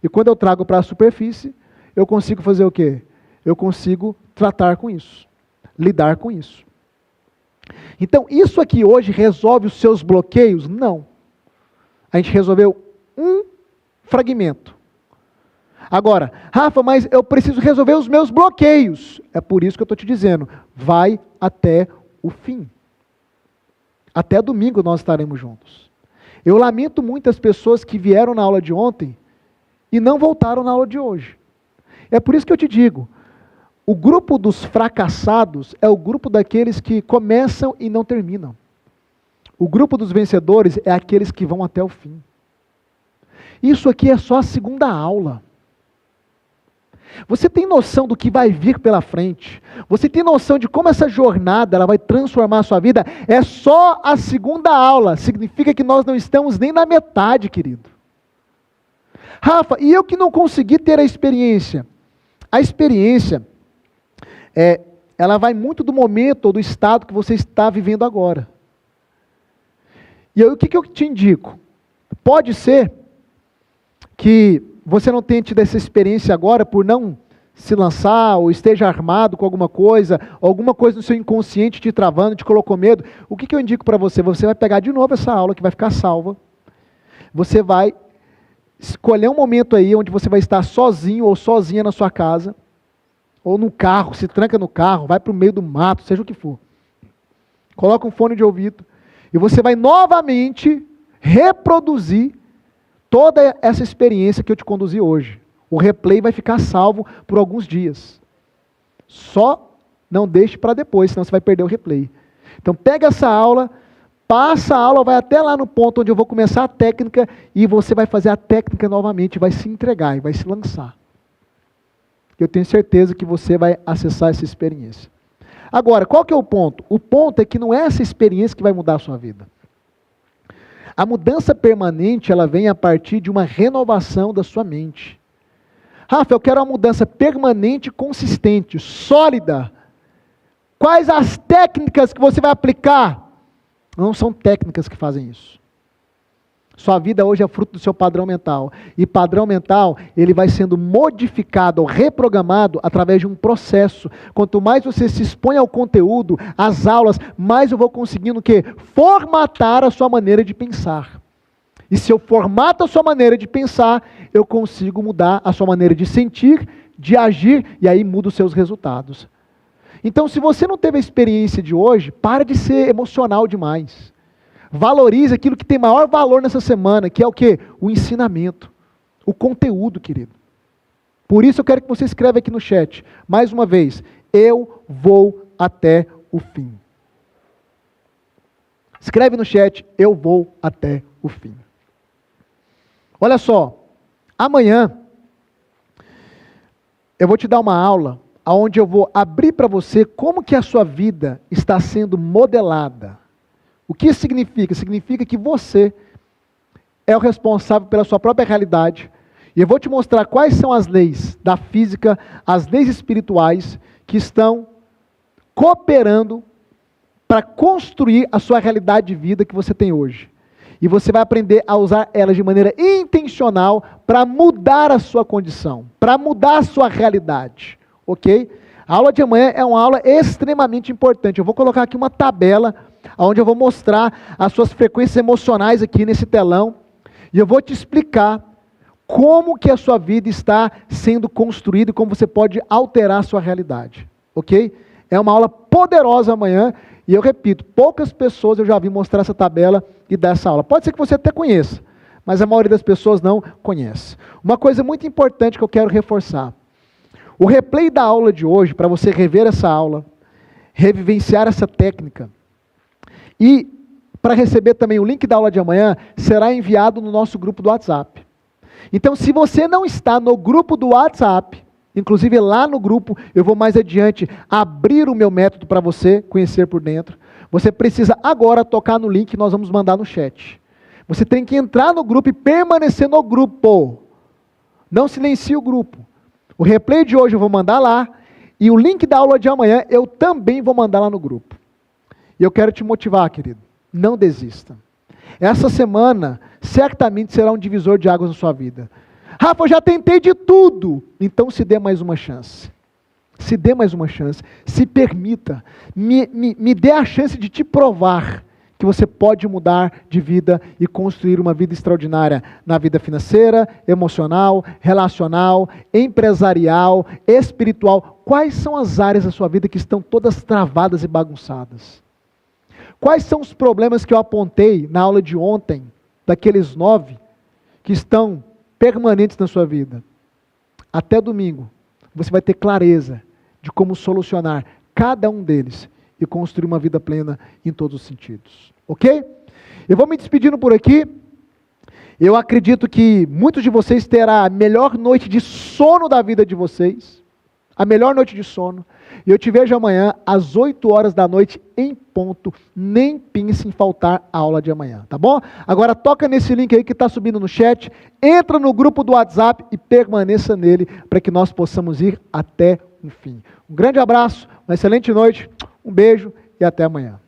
E quando eu trago para a superfície, eu consigo fazer o quê? Eu consigo tratar com isso, lidar com isso. Então, isso aqui hoje resolve os seus bloqueios? Não. A gente resolveu um fragmento. Agora, Rafa, mas eu preciso resolver os meus bloqueios. É por isso que eu estou te dizendo, vai até o fim. Até domingo nós estaremos juntos. Eu lamento muitas pessoas que vieram na aula de ontem e não voltaram na aula de hoje. É por isso que eu te digo, o grupo dos fracassados é o grupo daqueles que começam e não terminam. O grupo dos vencedores é aqueles que vão até o fim. Isso aqui é só a segunda aula. Você tem noção do que vai vir pela frente? Você tem noção de como essa jornada ela vai transformar a sua vida? É só a segunda aula. Significa que nós não estamos nem na metade, querido. Rafa, e eu que não consegui ter a experiência? A experiência, ela vai muito do momento ou do estado que você está vivendo agora. E aí o que eu te indico? Pode ser que você não tenha tido essa experiência agora por não se lançar, ou esteja armado com alguma coisa no seu inconsciente te travando, te colocou medo. O que eu indico para você? Você vai pegar de novo essa aula, que vai ficar salva. Você vai escolher um momento aí, onde você vai estar sozinho ou sozinha na sua casa, ou no carro, se tranca no carro, vai para o meio do mato, seja o que for. Coloca um fone de ouvido, e você vai novamente reproduzir toda essa experiência que eu te conduzi hoje. O replay vai ficar salvo por alguns dias. Só não deixe para depois, senão você vai perder o replay. Então pega essa aula, passa a aula, vai até lá no ponto onde eu vou começar a técnica, e você vai fazer a técnica novamente, vai se entregar e vai se lançar. Eu tenho certeza que você vai acessar essa experiência. Agora, qual que é o ponto? O ponto é que não é essa experiência que vai mudar a sua vida. A mudança permanente, ela vem a partir de uma renovação da sua mente. Rafa, eu quero uma mudança permanente, consistente, sólida. Quais as técnicas que você vai aplicar? Não são técnicas que fazem isso. Sua vida hoje é fruto do seu padrão mental. E padrão mental, ele vai sendo modificado ou reprogramado através de um processo. Quanto mais você se expõe ao conteúdo, às aulas, mais eu vou conseguindo o quê? Formatar a sua maneira de pensar. E se eu formato a sua maneira de pensar, eu consigo mudar a sua maneira de sentir, de agir, e aí muda os seus resultados. Então, se você não teve a experiência de hoje, para de ser emocional demais. Valorize aquilo que tem maior valor nessa semana, que é o quê? O ensinamento, o conteúdo, querido. Por isso eu quero que você escreva aqui no chat, mais uma vez, eu vou até o fim. Escreve no chat, eu vou até o fim. Olha só, amanhã eu vou te dar uma aula onde eu vou abrir para você como que a sua vida está sendo modelada. O que isso significa? Significa que você é o responsável pela sua própria realidade. E eu vou te mostrar quais são as leis da física, as leis espirituais que estão cooperando para construir a sua realidade de vida que você tem hoje. E você vai aprender a usar elas de maneira intencional para mudar a sua condição, para mudar a sua realidade, ok? A aula de amanhã é uma aula extremamente importante. Eu vou colocar aqui uma tabela onde eu vou mostrar as suas frequências emocionais aqui nesse telão. E eu vou te explicar como que a sua vida está sendo construída e como você pode alterar a sua realidade, ok? É uma aula poderosa amanhã. E eu repito, poucas pessoas eu já vi mostrar essa tabela e dar essa aula. Pode ser que você até conheça, mas a maioria das pessoas não conhece. Uma coisa muito importante que eu quero reforçar. O replay da aula de hoje, para você rever essa aula, revivenciar essa técnica, e para receber também o link da aula de amanhã, será enviado no nosso grupo do WhatsApp. Então, se você não está no grupo do WhatsApp, inclusive lá no grupo, eu vou mais adiante abrir o meu método para você conhecer por dentro. Você precisa agora tocar no link que nós vamos mandar no chat. Você tem que entrar no grupo e permanecer no grupo. Não silencie o grupo. O replay de hoje eu vou mandar lá, e o link da aula de amanhã eu também vou mandar lá no grupo. E eu quero te motivar, querido. Não desista. Essa semana certamente será um divisor de águas na sua vida. Rafa, eu já tentei de tudo. Então se dê mais uma chance. Se dê mais uma chance. Se permita. Me dê a chance de te provar que você pode mudar de vida e construir uma vida extraordinária na vida financeira, emocional, relacional, empresarial, espiritual. Quais são as áreas da sua vida que estão todas travadas e bagunçadas? Quais são os problemas que eu apontei na aula de ontem, daqueles 9, que estão permanentes na sua vida? Até domingo, você vai ter clareza de como solucionar cada um deles e construir uma vida plena em todos os sentidos. Ok? Eu vou me despedindo por aqui. Eu acredito que muitos de vocês terão a melhor noite de sono da vida de vocês. A melhor noite de sono. E eu te vejo amanhã às 8 horas da noite em ponto. Nem pense em faltar a aula de amanhã, tá bom? Agora toca nesse link aí que está subindo no chat, entra no grupo do WhatsApp e permaneça nele para que nós possamos ir até o fim. Um grande abraço, uma excelente noite, um beijo e até amanhã.